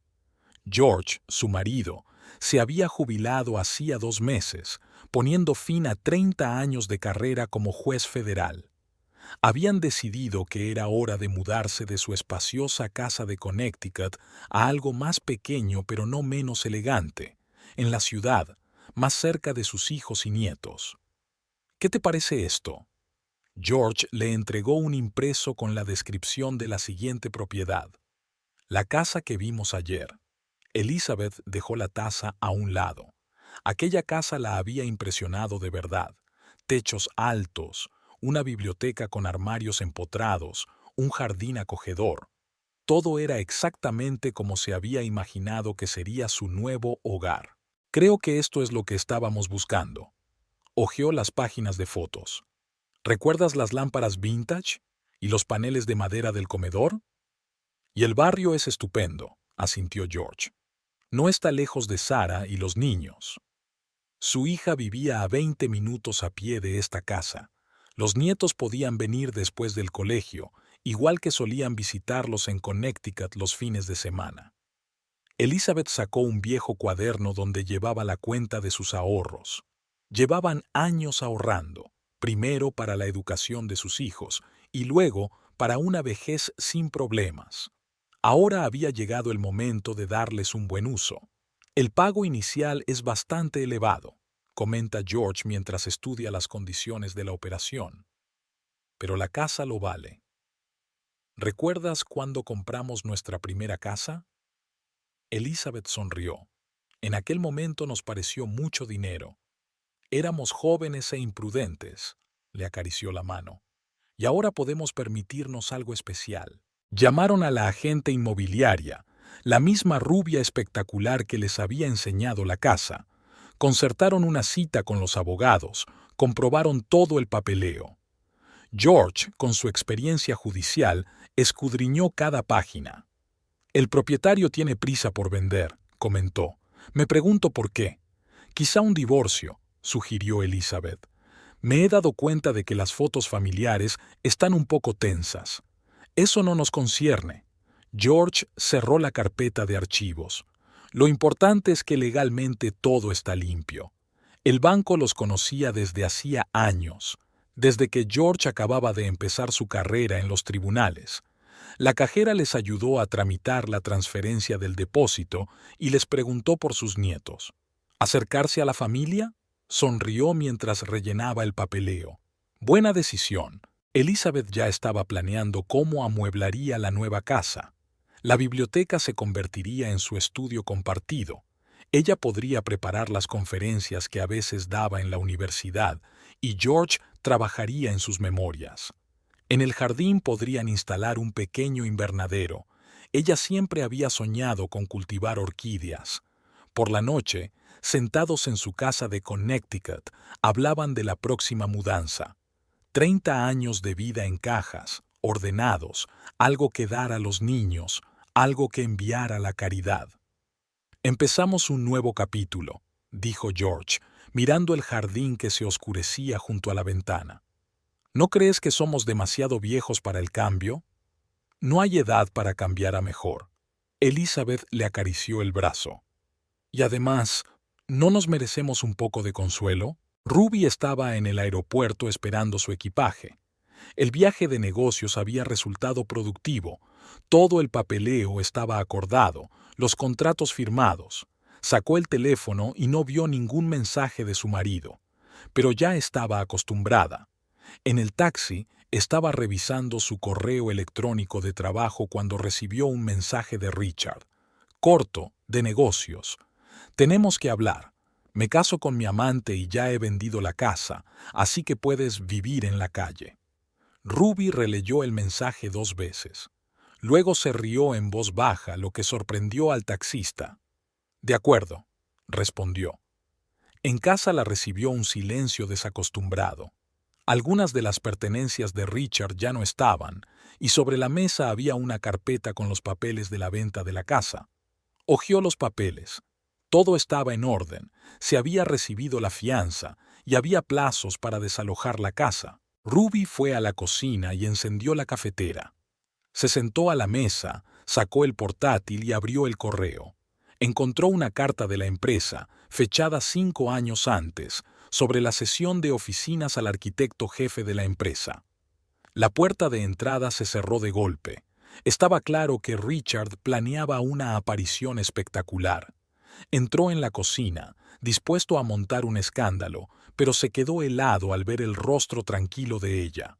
George, su marido, se había jubilado hacía 2 meses, poniendo fin a 30 años de carrera como juez federal. Habían decidido que era hora de mudarse de su espaciosa casa de Connecticut a algo más pequeño pero no menos elegante, en la ciudad, más cerca de sus hijos y nietos. «¿Qué te parece esto?». George le entregó un impreso con la descripción de la siguiente propiedad. «La casa que vimos ayer». Elizabeth dejó la taza a un lado. Aquella casa la había impresionado de verdad. Techos altos, una biblioteca con armarios empotrados, un jardín acogedor. Todo era exactamente como se había imaginado que sería su nuevo hogar. Creo que esto es lo que estábamos buscando. Hojeó las páginas de fotos. ¿Recuerdas las lámparas vintage y los paneles de madera del comedor? Y el barrio es estupendo, asintió George. No está lejos de Sarah y los niños. Su hija vivía a 20 minutos a pie de esta casa. Los nietos podían venir después del colegio, igual que solían visitarlos en Connecticut los fines de semana. Elizabeth sacó un viejo cuaderno donde llevaba la cuenta de sus ahorros. Llevaban años ahorrando, primero para la educación de sus hijos y luego para una vejez sin problemas. Ahora había llegado el momento de darles un buen uso. El pago inicial es bastante elevado, comenta George mientras estudia las condiciones de la operación. Pero la casa lo vale. ¿Recuerdas cuando compramos nuestra primera casa? Elizabeth sonrió. En aquel momento nos pareció mucho dinero. Éramos jóvenes e imprudentes, le acarició la mano. Y ahora podemos permitirnos algo especial. Llamaron a la agente inmobiliaria, la misma rubia espectacular que les había enseñado la casa. Concertaron una cita con los abogados, comprobaron todo el papeleo. George, con su experiencia judicial, escudriñó cada página. El propietario tiene prisa por vender, comentó. Me pregunto por qué. Quizá un divorcio, sugirió Elizabeth. Me he dado cuenta de que las fotos familiares están un poco tensas. Eso no nos concierne. George cerró la carpeta de archivos. Lo importante es que legalmente todo está limpio. El banco los conocía desde hacía años, desde que George acababa de empezar su carrera en los tribunales. La cajera les ayudó a tramitar la transferencia del depósito y les preguntó por sus nietos. ¿Acercarse a la familia? Sonrió mientras rellenaba el papeleo. Buena decisión. Elizabeth ya estaba planeando cómo amueblaría la nueva casa. La biblioteca se convertiría en su estudio compartido. Ella podría preparar las conferencias que a veces daba en la universidad y George trabajaría en sus memorias. En el jardín podrían instalar un pequeño invernadero. Ella siempre había soñado con cultivar orquídeas. Por la noche, sentados en su casa de Connecticut, hablaban de la próxima mudanza. 30 años de vida en cajas, ordenados, algo que dar a los niños, algo que enviar a la caridad. Empezamos un nuevo capítulo, dijo George, mirando el jardín que se oscurecía junto a la ventana. ¿No crees que somos demasiado viejos para el cambio? No hay edad para cambiar a mejor. Elizabeth le acarició el brazo. Y además, ¿no nos merecemos un poco de consuelo? Ruby estaba en el aeropuerto esperando su equipaje. El viaje de negocios había resultado productivo. Todo el papeleo estaba acordado, los contratos firmados. Sacó el teléfono y no vio ningún mensaje de su marido. Pero ya estaba acostumbrada. En el taxi estaba revisando su correo electrónico de trabajo cuando recibió un mensaje de Richard. Corto, de negocios. Tenemos que hablar. Me caso con mi amante y ya he vendido la casa, así que puedes vivir en la calle. Ruby releyó el mensaje 2 veces. Luego se rió en voz baja, lo que sorprendió al taxista. De acuerdo, respondió. En casa la recibió un silencio desacostumbrado. Algunas de las pertenencias de Richard ya no estaban, y sobre la mesa había una carpeta con los papeles de la venta de la casa. Hojeó los papeles. Todo estaba en orden, se había recibido la fianza y había plazos para desalojar la casa. Ruby fue a la cocina y encendió la cafetera. Se sentó a la mesa, sacó el portátil y abrió el correo. Encontró una carta de la empresa, fechada 5 años antes, sobre la cesión de oficinas al arquitecto jefe de la empresa. La puerta de entrada se cerró de golpe. Estaba claro que Richard planeaba una aparición espectacular. Entró en la cocina, dispuesto a montar un escándalo, pero se quedó helado al ver el rostro tranquilo de ella.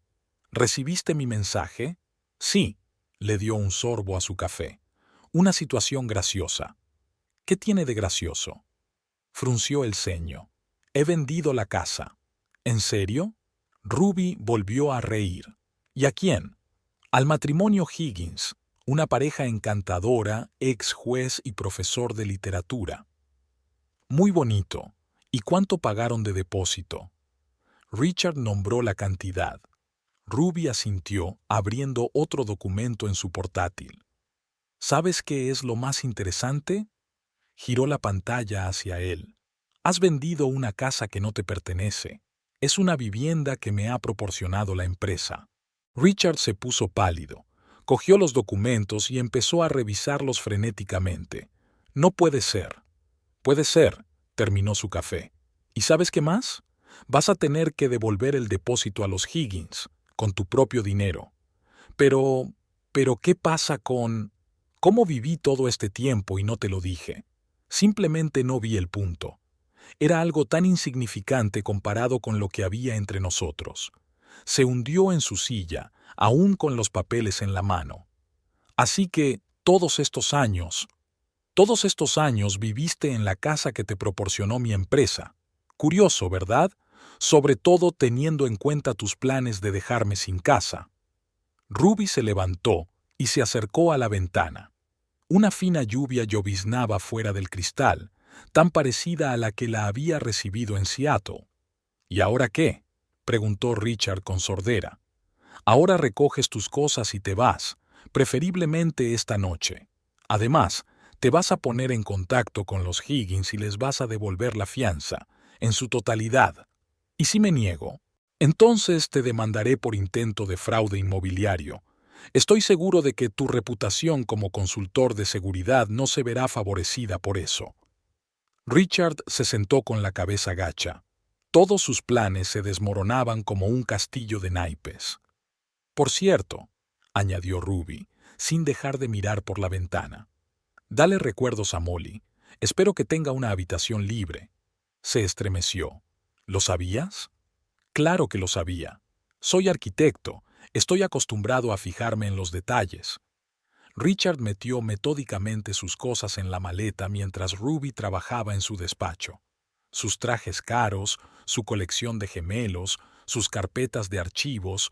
¿Recibiste mi mensaje? Sí, le dio un sorbo a su café. Una situación graciosa. ¿Qué tiene de gracioso? Frunció el ceño. He vendido la casa. ¿En serio? Ruby volvió a reír. ¿Y a quién? Al matrimonio Higgins, una pareja encantadora, ex juez y profesor de literatura. Muy bonito. ¿Y cuánto pagaron de depósito? Richard nombró la cantidad. Ruby asintió, abriendo otro documento en su portátil. ¿Sabes qué es lo más interesante? Giró la pantalla hacia él. Has vendido una casa que no te pertenece. Es una vivienda que me ha proporcionado la empresa. Richard se puso pálido, cogió los documentos y empezó a revisarlos frenéticamente. No puede ser. Puede ser, terminó su café. ¿Y sabes qué más? Vas a tener que devolver el depósito a los Higgins, con tu propio dinero. Pero, ¿qué pasa con...? ¿Cómo viví todo este tiempo y no te lo dije? Simplemente no vi el punto. Era algo tan insignificante comparado con lo que había entre nosotros. Se hundió en su silla, aún con los papeles en la mano. Así que, todos estos años viviste en la casa que te proporcionó mi empresa. Curioso, ¿verdad? Sobre todo teniendo en cuenta tus planes de dejarme sin casa. Ruby se levantó y se acercó a la ventana. Una fina lluvia lloviznaba fuera del cristal, tan parecida a la que la había recibido en Seattle. ¿Y ahora qué?, preguntó Richard con sordera. Ahora recoges tus cosas y te vas, preferiblemente esta noche. Además, te vas a poner en contacto con los Higgins y les vas a devolver la fianza, en su totalidad. ¿Y si me niego? Entonces te demandaré por intento de fraude inmobiliario. Estoy seguro de que tu reputación como consultor de seguridad no se verá favorecida por eso. Richard se sentó con la cabeza gacha. Todos sus planes se desmoronaban como un castillo de naipes. Por cierto, añadió Ruby, sin dejar de mirar por la ventana. Dale recuerdos a Molly. Espero que tenga una habitación libre. Se estremeció. ¿Lo sabías? Claro que lo sabía. Soy arquitecto. Estoy acostumbrado a fijarme en los detalles. Richard metió metódicamente sus cosas en la maleta mientras Ruby trabajaba en su despacho. Sus trajes caros, su colección de gemelos, sus carpetas de archivos,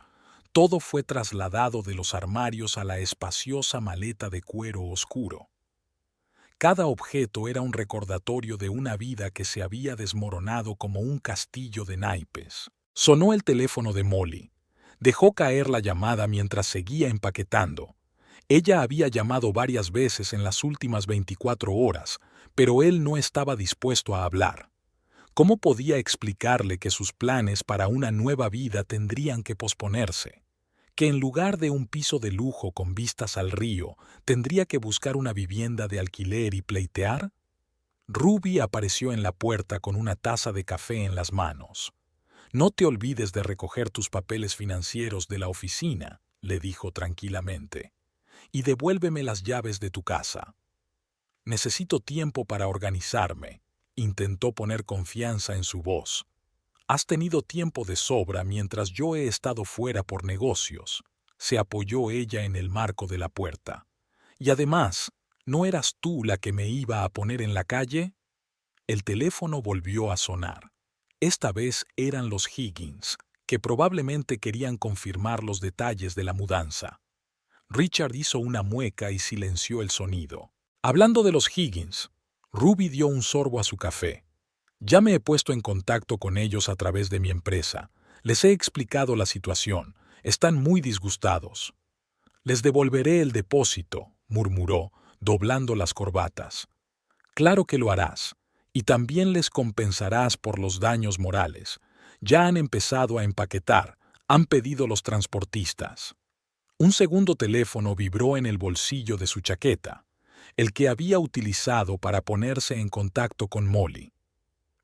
todo fue trasladado de los armarios a la espaciosa maleta de cuero oscuro. Cada objeto era un recordatorio de una vida que se había desmoronado como un castillo de naipes. Sonó el teléfono de Molly. Dejó caer la llamada mientras seguía empaquetando. Ella había llamado varias veces en las últimas 24 horas, pero él no estaba dispuesto a hablar. ¿Cómo podía explicarle que sus planes para una nueva vida tendrían que posponerse? Que en lugar de un piso de lujo con vistas al río, tendría que buscar una vivienda de alquiler y pleitear? Ruby apareció en la puerta con una taza de café en las manos. No te olvides de recoger tus papeles financieros de la oficina, le dijo tranquilamente, y devuélveme las llaves de tu casa. Necesito tiempo para organizarme, intentó poner confianza en su voz. Has tenido tiempo de sobra mientras yo he estado fuera por negocios. Se apoyó ella en el marco de la puerta. Y además, ¿no eras tú la que me iba a poner en la calle? El teléfono volvió a sonar. Esta vez eran los Higgins, que probablemente querían confirmar los detalles de la mudanza. Richard hizo una mueca y silenció el sonido. Hablando de los Higgins, Ruby dio un sorbo a su café. Ya me he puesto en contacto con ellos a través de mi empresa. Les he explicado la situación. Están muy disgustados. Les devolveré el depósito, murmuró, doblando las corbatas. Claro que lo harás. Y también les compensarás por los daños morales. Ya han empezado a empaquetar. Han pedido los transportistas. Un segundo teléfono vibró en el bolsillo de su chaqueta, el que había utilizado para ponerse en contacto con Molly.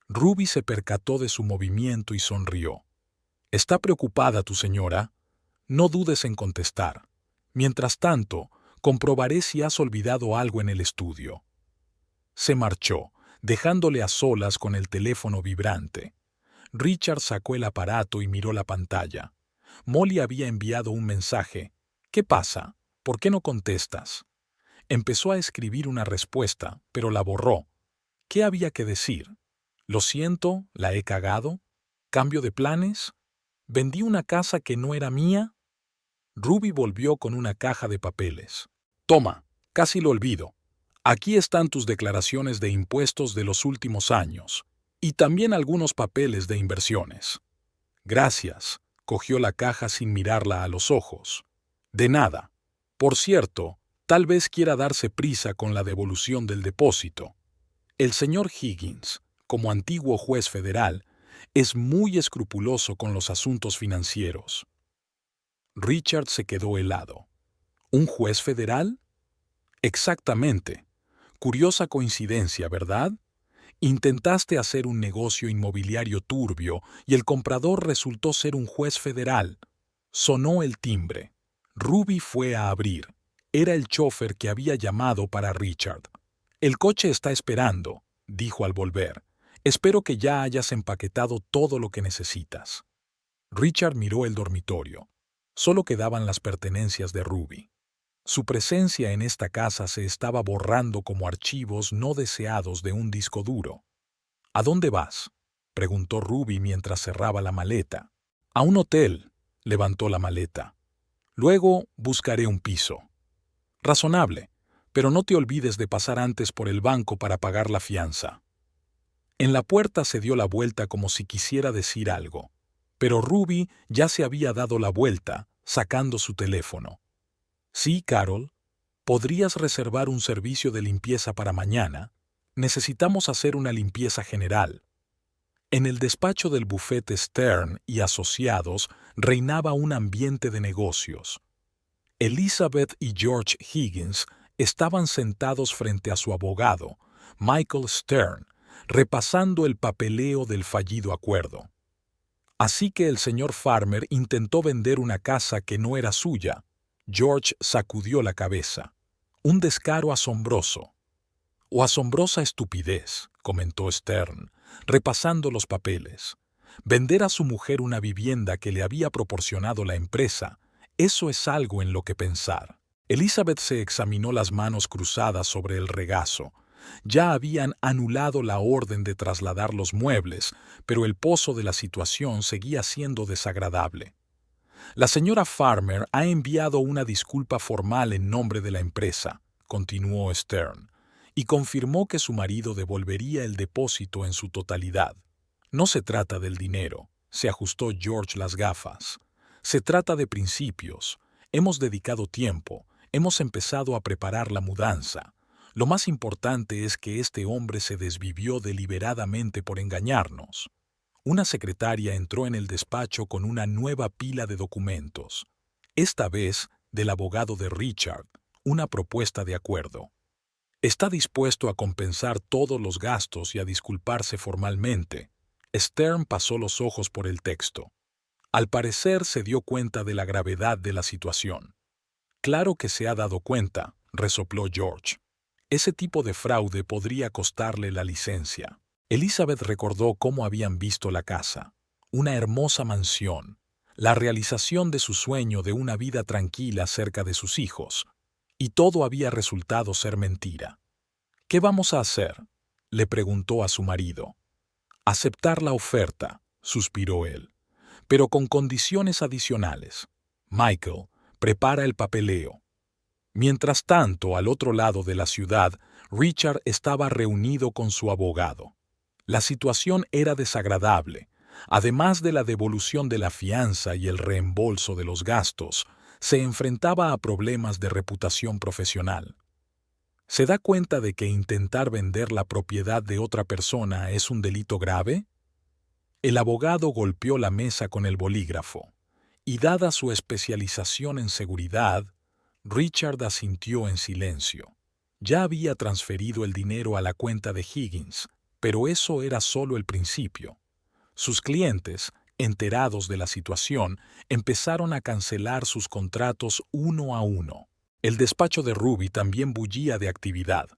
Ruby se percató de su movimiento y sonrió. ¿Está preocupada tu señora? No dudes en contestar. Mientras tanto, comprobaré si has olvidado algo en el estudio. Se marchó, dejándole a solas con el teléfono vibrante. Richard sacó el aparato y miró la pantalla. Molly había enviado un mensaje. ¿Qué pasa? ¿Por qué no contestas? Empezó a escribir una respuesta, pero la borró. ¿Qué había que decir? Lo siento, la he cagado. ¿Cambio de planes? ¿Vendí una casa que no era mía? Ruby volvió con una caja de papeles. Toma, casi lo olvido. Aquí están tus declaraciones de impuestos de los últimos años, y también algunos papeles de inversiones. Gracias, cogió la caja sin mirarla a los ojos. De nada. Por cierto, tal vez quiera darse prisa con la devolución del depósito. El señor Higgins, como antiguo juez federal, es muy escrupuloso con los asuntos financieros. Richard se quedó helado. ¿Un juez federal? Exactamente. Curiosa coincidencia, ¿verdad? Intentaste hacer un negocio inmobiliario turbio y el comprador resultó ser un juez federal. Sonó el timbre. Ruby fue a abrir. Era el chofer que había llamado para Richard. El coche está esperando, dijo al volver. Espero que ya hayas empaquetado todo lo que necesitas. Richard miró el dormitorio. Solo quedaban las pertenencias de Ruby. Su presencia en esta casa se estaba borrando como archivos no deseados de un disco duro. ¿A dónde vas?, preguntó Ruby mientras cerraba la maleta. A un hotel, levantó la maleta. Luego buscaré un piso. Razonable, pero no te olvides de pasar antes por el banco para pagar la fianza. En la puerta se dio la vuelta como si quisiera decir algo, pero Ruby ya se había dado la vuelta, sacando su teléfono. Sí, Carol, ¿podrías reservar un servicio de limpieza para mañana? Necesitamos hacer una limpieza general. En el despacho del bufete Stern y Asociados reinaba un ambiente de negocios. Elizabeth y George Higgins estaban sentados frente a su abogado, Michael Stern, repasando el papeleo del fallido acuerdo. Así que el señor Farmer intentó vender una casa que no era suya. George sacudió la cabeza. Un descaro asombroso. O asombrosa estupidez, comentó Stern, repasando los papeles. Vender a su mujer una vivienda que le había proporcionado la empresa, eso es algo en lo que pensar. Elizabeth se examinó las manos cruzadas sobre el regazo. Ya habían anulado la orden de trasladar los muebles, pero el pozo de la situación seguía siendo desagradable. La señora Farmer ha enviado una disculpa formal en nombre de la empresa, continuó Stern, y confirmó que su marido devolvería el depósito en su totalidad. No se trata del dinero, se ajustó George las gafas. Se trata de principios. Hemos dedicado tiempo, hemos empezado a preparar la mudanza. Lo más importante es que este hombre se desvivió deliberadamente por engañarnos. Una secretaria entró en el despacho con una nueva pila de documentos. Esta vez, del abogado de Richard, una propuesta de acuerdo. Está dispuesto a compensar todos los gastos y a disculparse formalmente. Stern pasó los ojos por el texto. Al parecer se dio cuenta de la gravedad de la situación. Claro que se ha dado cuenta, resopló George. Ese tipo de fraude podría costarle la licencia. Elizabeth recordó cómo habían visto la casa. Una hermosa mansión. La realización de su sueño de una vida tranquila cerca de sus hijos. Y todo había resultado ser mentira. ¿Qué vamos a hacer?, le preguntó a su marido. Aceptar la oferta, suspiró él, pero con condiciones adicionales. Michael, prepara el papeleo. Mientras tanto, al otro lado de la ciudad, Richard estaba reunido con su abogado. La situación era desagradable. Además de la devolución de la fianza y el reembolso de los gastos, se enfrentaba a problemas de reputación profesional. ¿Se da cuenta de que intentar vender la propiedad de otra persona es un delito grave? El abogado golpeó la mesa con el bolígrafo, y dada su especialización en seguridad, Richard asintió en silencio. Ya había transferido el dinero a la cuenta de Higgins, pero eso era solo el principio. Sus clientes, enterados de la situación, empezaron a cancelar sus contratos uno a uno. El despacho de Ruby también bullía de actividad.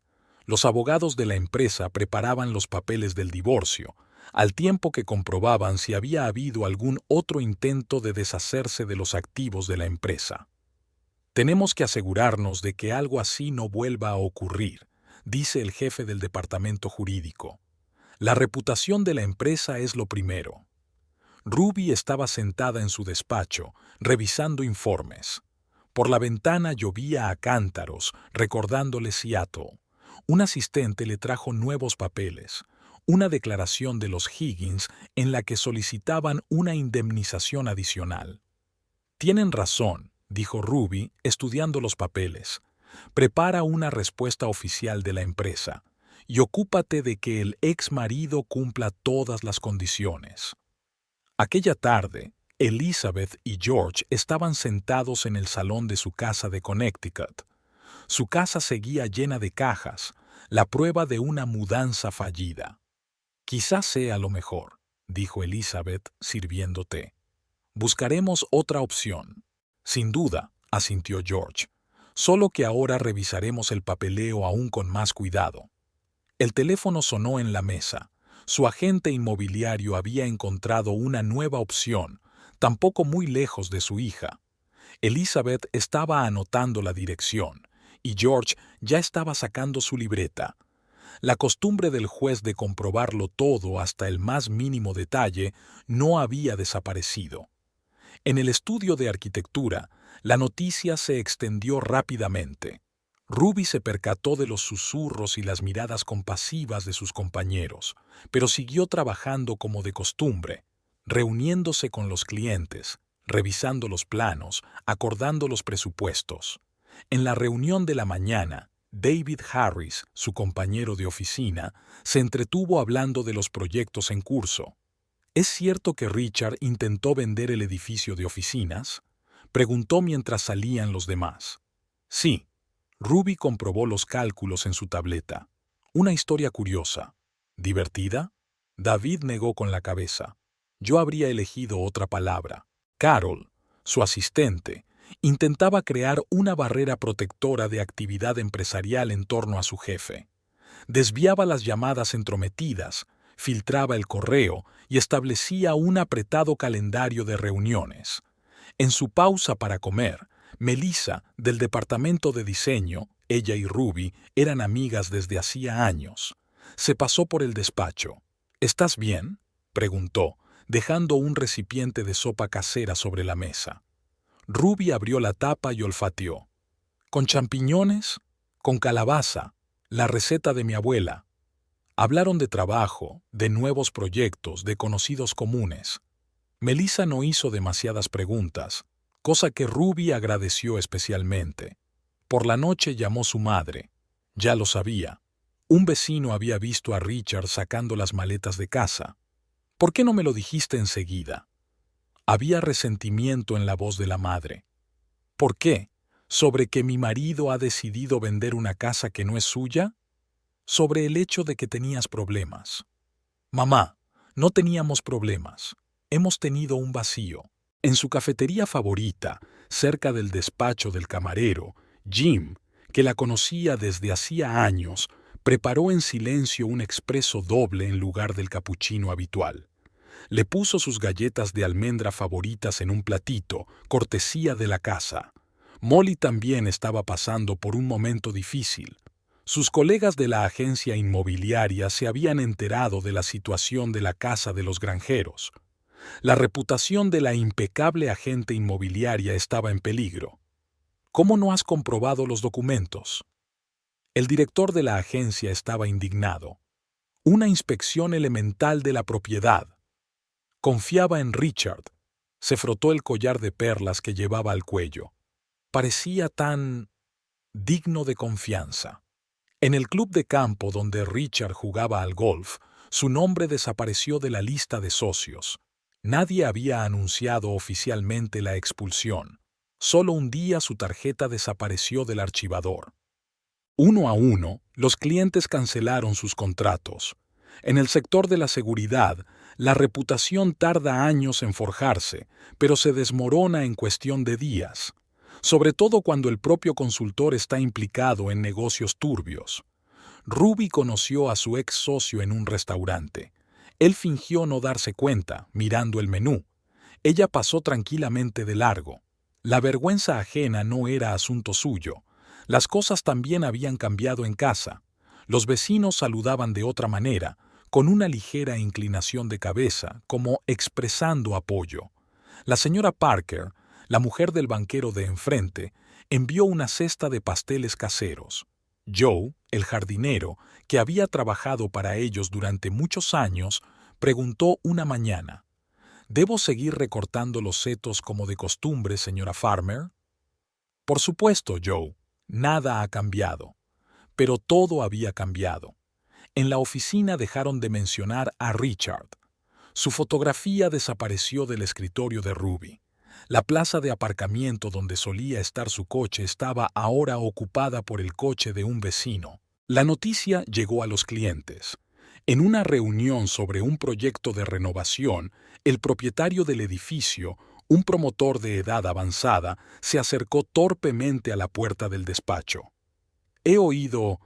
Los abogados de la empresa preparaban los papeles del divorcio, al tiempo que comprobaban si había habido algún otro intento de deshacerse de los activos de la empresa. Tenemos que asegurarnos de que algo así no vuelva a ocurrir, dice el jefe del departamento jurídico. La reputación de la empresa es lo primero. Ruby estaba sentada en su despacho, revisando informes. Por la ventana llovía a cántaros, recordándole Seattle. Un asistente le trajo nuevos papeles, una declaración de los Higgins en la que solicitaban una indemnización adicional. Tienen razón, dijo Ruby, estudiando los papeles. Prepara una respuesta oficial de la empresa y ocúpate de que el ex marido cumpla todas las condiciones. Aquella tarde, Elizabeth y George estaban sentados en el salón de su casa de Connecticut. Su casa seguía llena de cajas, la prueba de una mudanza fallida. Quizás sea lo mejor, dijo Elizabeth sirviendo té. Buscaremos otra opción. Sin duda, asintió George. Solo que ahora revisaremos el papeleo aún con más cuidado. El teléfono sonó en la mesa. Su agente inmobiliario había encontrado una nueva opción, tampoco muy lejos de su hija. Elizabeth estaba anotando la dirección, y George ya estaba sacando su libreta. La costumbre del juez de comprobarlo todo hasta el más mínimo detalle no había desaparecido. En el estudio de arquitectura, la noticia se extendió rápidamente. Ruby se percató de los susurros y las miradas compasivas de sus compañeros, pero siguió trabajando como de costumbre, reuniéndose con los clientes, revisando los planos, acordando los presupuestos. En la reunión de la mañana, David Harris, su compañero de oficina, se entretuvo hablando de los proyectos en curso. ¿Es cierto que Richard intentó vender el edificio de oficinas?, preguntó mientras salían los demás. Sí. Ruby comprobó los cálculos en su tableta. Una historia curiosa. ¿Divertida? David negó con la cabeza. Yo habría elegido otra palabra. Carol, su asistente, intentaba crear una barrera protectora de actividad empresarial en torno a su jefe. Desviaba las llamadas entrometidas, filtraba el correo y establecía un apretado calendario de reuniones. En su pausa para comer, Melissa, del departamento de diseño, ella y Ruby eran amigas desde hacía años. Se pasó por el despacho. ¿Estás bien?, preguntó, dejando un recipiente de sopa casera sobre la mesa. Ruby abrió la tapa y olfateó. ¿Con champiñones? Con calabaza, la receta de mi abuela. Hablaron de trabajo, de nuevos proyectos, de conocidos comunes. Melissa no hizo demasiadas preguntas, cosa que Ruby agradeció especialmente. Por la noche llamó su madre. Ya lo sabía. Un vecino había visto a Richard sacando las maletas de casa. ¿Por qué no me lo dijiste enseguida? Había resentimiento en la voz de la madre. ¿Por qué? ¿Sobre que mi marido ha decidido vender una casa que no es suya? Sobre el hecho de que tenías problemas. Mamá, no teníamos problemas. Hemos tenido un vacío. En su cafetería favorita, cerca del despacho del camarero, Jim, que la conocía desde hacía años, preparó en silencio un expreso doble en lugar del capuchino habitual. Le puso sus galletas de almendra favoritas en un platito, cortesía de la casa. Molly también estaba pasando por un momento difícil. Sus colegas de la agencia inmobiliaria se habían enterado de la situación de la casa de los granjeros. La reputación de la impecable agente inmobiliaria estaba en peligro. ¿Cómo no has comprobado los documentos? El director de la agencia estaba indignado. Una inspección elemental de la propiedad. Confiaba en Richard. Se frotó el collar de perlas que llevaba al cuello. Parecía tan digno de confianza. En el club de campo donde Richard jugaba al golf, su nombre desapareció de la lista de socios. Nadie había anunciado oficialmente la expulsión. Solo un día su tarjeta desapareció del archivador. Uno a uno, los clientes cancelaron sus contratos. En el sector de la seguridad, la reputación tarda años en forjarse, pero se desmorona en cuestión de días, sobre todo cuando el propio consultor está implicado en negocios turbios. Ruby conoció a su ex socio en un restaurante. Él fingió no darse cuenta, mirando el menú. Ella pasó tranquilamente de largo. La vergüenza ajena no era asunto suyo. Las cosas también habían cambiado en casa. Los vecinos saludaban de otra manera, con una ligera inclinación de cabeza, como expresando apoyo. La señora Parker, la mujer del banquero de enfrente, envió una cesta de pasteles caseros. Joe, el jardinero, que había trabajado para ellos durante muchos años, preguntó una mañana: ¿Debo seguir recortando los setos como de costumbre, señora Farmer? Por supuesto, Joe. Nada ha cambiado. Pero todo había cambiado. En la oficina dejaron de mencionar a Richard. Su fotografía desapareció del escritorio de Ruby. La plaza de aparcamiento donde solía estar su coche estaba ahora ocupada por el coche de un vecino. La noticia llegó a los clientes. En una reunión sobre un proyecto de renovación, el propietario del edificio, un promotor de edad avanzada, se acercó torpemente a la puerta del despacho. He oído,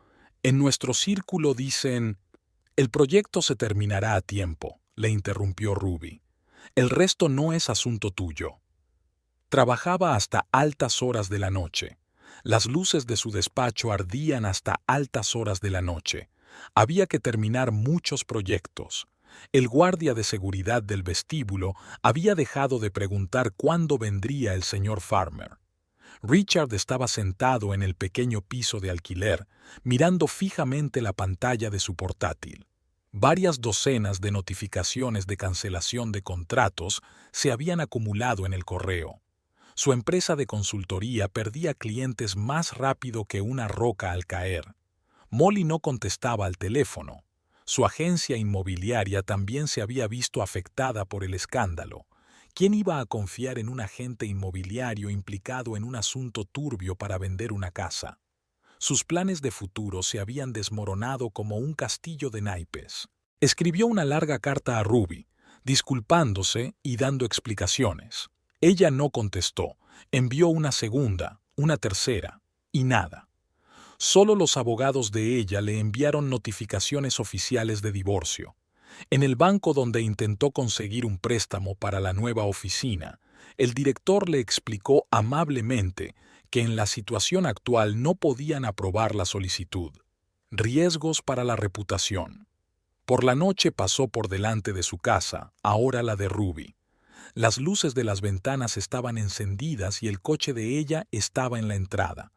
en nuestro círculo dicen, el proyecto se terminará a tiempo, le interrumpió Ruby. El resto no es asunto tuyo. Trabajaba hasta altas horas de la noche. Las luces de su despacho ardían hasta altas horas de la noche. Había que terminar muchos proyectos. El guardia de seguridad del vestíbulo había dejado de preguntar cuándo vendría el señor Farmer. Richard estaba sentado en el pequeño piso de alquiler, mirando fijamente la pantalla de su portátil. Varias docenas de notificaciones de cancelación de contratos se habían acumulado en el correo. Su empresa de consultoría perdía clientes más rápido que una roca al caer. Molly no contestaba al teléfono. Su agencia inmobiliaria también se había visto afectada por el escándalo. ¿Quién iba a confiar en un agente inmobiliario implicado en un asunto turbio para vender una casa? Sus planes de futuro se habían desmoronado como un castillo de naipes. Escribió una larga carta a Ruby, disculpándose y dando explicaciones. Ella no contestó. Envió una segunda, una tercera, y nada. Solo los abogados de ella le enviaron notificaciones oficiales de divorcio. En el banco donde intentó conseguir un préstamo para la nueva oficina, el director le explicó amablemente que en la situación actual no podían aprobar la solicitud. Riesgos para la reputación. Por la noche pasó por delante de su casa, ahora la de Ruby. Las luces de las ventanas estaban encendidas y el coche de ella estaba en la entrada.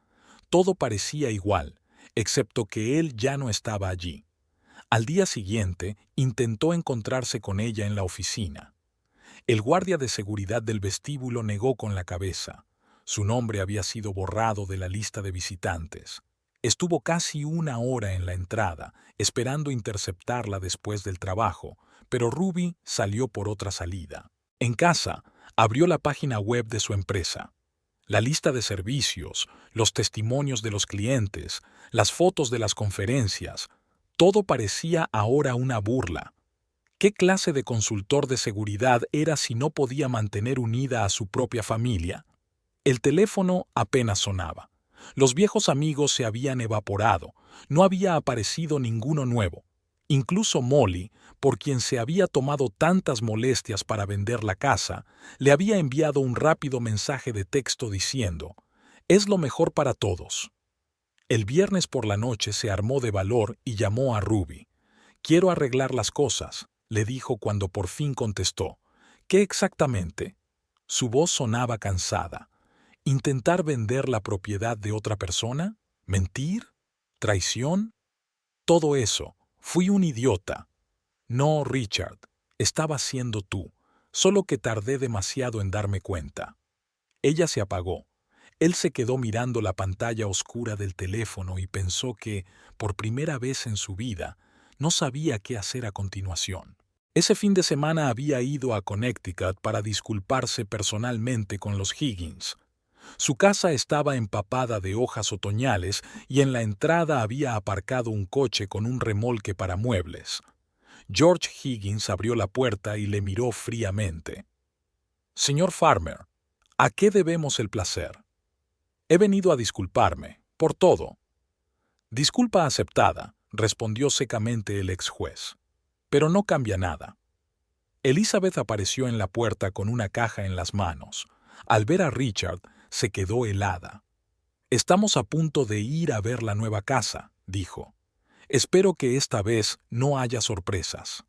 Todo parecía igual, excepto que él ya no estaba allí. Al día siguiente, intentó encontrarse con ella en la oficina. El guardia de seguridad del vestíbulo negó con la cabeza. Su nombre había sido borrado de la lista de visitantes. Estuvo casi una hora en la entrada, esperando interceptarla después del trabajo, pero Ruby salió por otra salida. En casa, abrió la página web de su empresa. La lista de servicios, los testimonios de los clientes, las fotos de las conferencias, todo parecía ahora una burla. ¿Qué clase de consultor de seguridad era si no podía mantener unida a su propia familia? El teléfono apenas sonaba. Los viejos amigos se habían evaporado. No había aparecido ninguno nuevo. Incluso Molly, por quien se había tomado tantas molestias para vender la casa, le había enviado un rápido mensaje de texto diciendo: «Es lo mejor para todos». El viernes por la noche se armó de valor y llamó a Ruby. «Quiero arreglar las cosas», le dijo cuando por fin contestó. «¿Qué exactamente?» Su voz sonaba cansada. ¿Intentar vender la propiedad de otra persona? ¿Mentir? ¿Traición? Todo eso. Fui un idiota. No, Richard, estabas siendo tú, solo que tardé demasiado en darme cuenta. Ella se apagó. Él se quedó mirando la pantalla oscura del teléfono y pensó que, por primera vez en su vida, no sabía qué hacer a continuación. Ese fin de semana había ido a Connecticut para disculparse personalmente con los Higgins. Su casa estaba empapada de hojas otoñales y en la entrada había aparcado un coche con un remolque para muebles. George Higgins abrió la puerta y le miró fríamente. «Señor Farmer, ¿a qué debemos el placer?» «He venido a disculparme, por todo». «Disculpa aceptada», respondió secamente el ex juez. «Pero no cambia nada». Elizabeth apareció en la puerta con una caja en las manos. Al ver a Richard, se quedó helada. «Estamos a punto de ir a ver la nueva casa», dijo. «Espero que esta vez no haya sorpresas».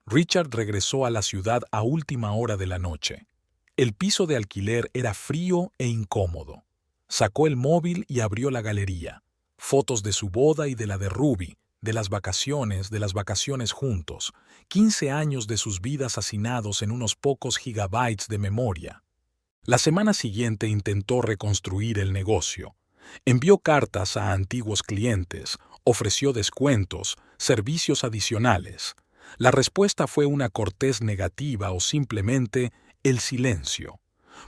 Richard regresó a la ciudad a última hora de la noche. El piso de alquiler era frío e incómodo. Sacó el móvil y abrió la galería. Fotos de su boda y de la de Ruby, de las vacaciones juntos, 15 años de sus vidas hacinados en unos pocos gigabytes de memoria. La semana siguiente intentó reconstruir el negocio. Envió cartas a antiguos clientes, ofreció descuentos, servicios adicionales. La respuesta fue una cortés negativa o simplemente el silencio.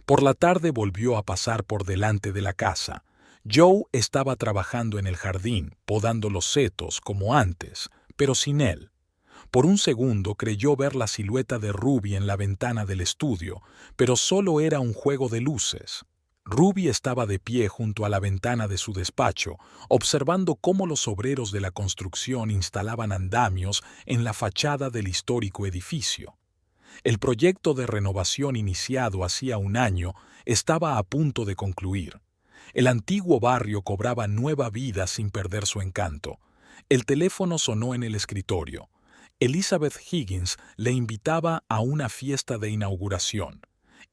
Por la tarde volvió a pasar por delante de la casa. Joe estaba trabajando en el jardín, podando los setos como antes, pero sin él. Por un segundo creyó ver la silueta de Ruby en la ventana del estudio, pero solo era un juego de luces. Ruby estaba de pie junto a la ventana de su despacho, observando cómo los obreros de la construcción instalaban andamios en la fachada del histórico edificio. El proyecto de renovación iniciado hacía un año estaba a punto de concluir. El antiguo barrio cobraba nueva vida sin perder su encanto. El teléfono sonó en el escritorio. Elizabeth Higgins le invitaba a una fiesta de inauguración.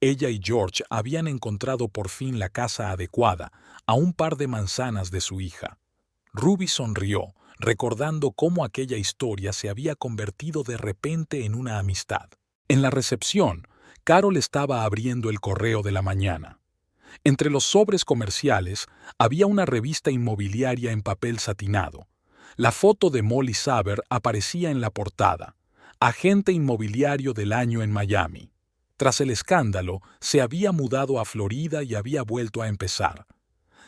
Ella y George habían encontrado por fin la casa adecuada, a un par de manzanas de su hija. Ruby sonrió, recordando cómo aquella historia se había convertido de repente en una amistad. En la recepción, Carol estaba abriendo el correo de la mañana. Entre los sobres comerciales había una revista inmobiliaria en papel satinado. La foto de Molly Saber aparecía en la portada. Agente inmobiliario del año en Miami. Tras el escándalo, se había mudado a Florida y había vuelto a empezar.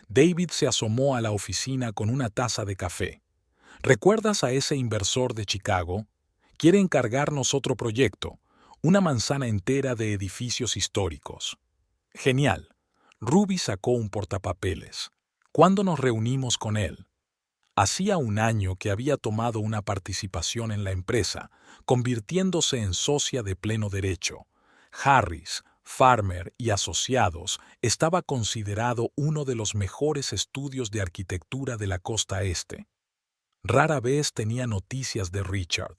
David se asomó a la oficina con una taza de café. ¿Recuerdas a ese inversor de Chicago? Quiere encargarnos otro proyecto, una manzana entera de edificios históricos. Genial. Ruby sacó un portapapeles. ¿Cuándo nos reunimos con él? Hacía un año que había tomado una participación en la empresa, convirtiéndose en socia de pleno derecho. Harris, Farmer y Asociados estaba considerado uno de los mejores estudios de arquitectura de la costa este. Rara vez tenía noticias de Richard.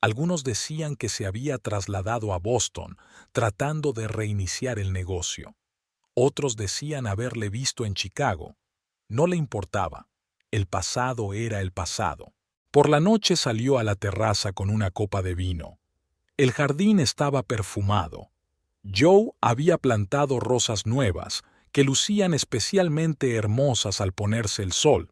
Algunos decían que se había trasladado a Boston, tratando de reiniciar el negocio. Otros decían haberle visto en Chicago. No le importaba. El pasado era el pasado. Por la noche salió a la terraza con una copa de vino. El jardín estaba perfumado. Joe había plantado rosas nuevas, que lucían especialmente hermosas al ponerse el sol.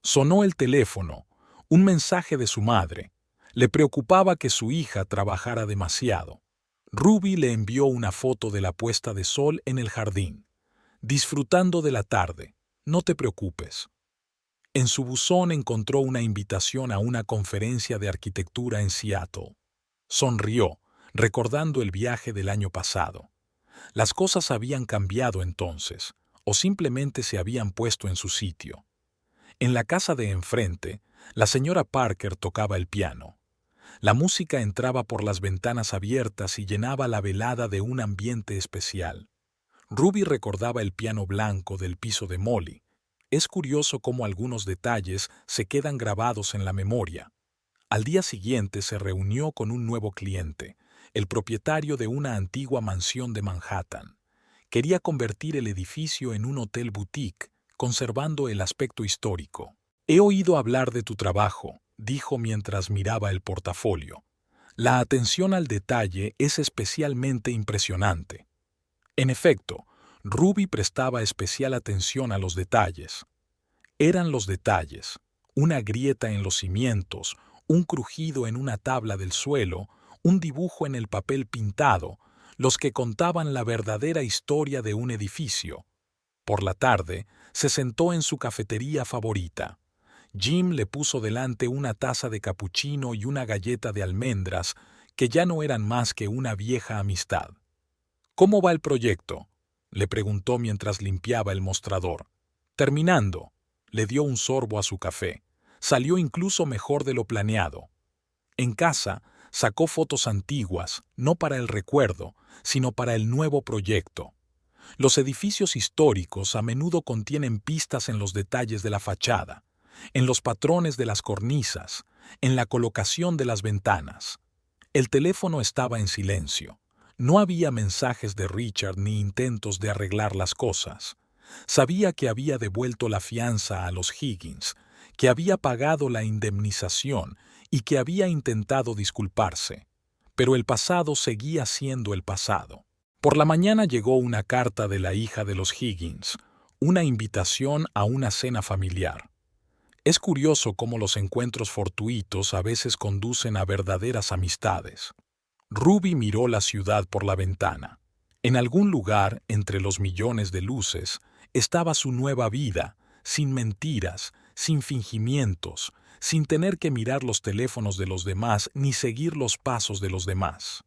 Sonó el teléfono, un mensaje de su madre. Le preocupaba que su hija trabajara demasiado. Ruby le envió una foto de la puesta de sol en el jardín. Disfrutando de la tarde, no te preocupes. En su buzón encontró una invitación a una conferencia de arquitectura en Seattle. Sonrió, recordando el viaje del año pasado. Las cosas habían cambiado entonces, o simplemente se habían puesto en su sitio. En la casa de enfrente, la señora Parker tocaba el piano. La música entraba por las ventanas abiertas y llenaba la velada de un ambiente especial. Ruby recordaba el piano blanco del piso de Molly. Es curioso cómo algunos detalles se quedan grabados en la memoria. Al día siguiente se reunió con un nuevo cliente, el propietario de una antigua mansión de Manhattan. Quería convertir el edificio en un hotel boutique, conservando el aspecto histórico. «He oído hablar de tu trabajo», dijo mientras miraba el portafolio. «La atención al detalle es especialmente impresionante». En efecto, Ruby prestaba especial atención a los detalles. Eran los detalles, una grieta en los cimientos, un crujido en una tabla del suelo, un dibujo en el papel pintado, los que contaban la verdadera historia de un edificio. Por la tarde, se sentó en su cafetería favorita. Jim le puso delante una taza de capuchino y una galleta de almendras, que ya no eran más que una vieja amistad. «¿Cómo va el proyecto?», le preguntó mientras limpiaba el mostrador. «Terminando», le dio un sorbo a su café. Salió incluso mejor de lo planeado. En casa, sacó fotos antiguas, no para el recuerdo, sino para el nuevo proyecto. Los edificios históricos a menudo contienen pistas en los detalles de la fachada, en los patrones de las cornisas, en la colocación de las ventanas. El teléfono estaba en silencio. No había mensajes de Richard ni intentos de arreglar las cosas. Sabía que había devuelto la fianza a los Higgins, que había pagado la indemnización y que había intentado disculparse. Pero el pasado seguía siendo el pasado. Por la mañana llegó una carta de la hija de los Higgins, una invitación a una cena familiar. Es curioso cómo los encuentros fortuitos a veces conducen a verdaderas amistades. Ruby miró la ciudad por la ventana. En algún lugar, entre los millones de luces, estaba su nueva vida, sin mentiras, sin fingimientos, sin tener que mirar los teléfonos de los demás ni seguir los pasos de los demás.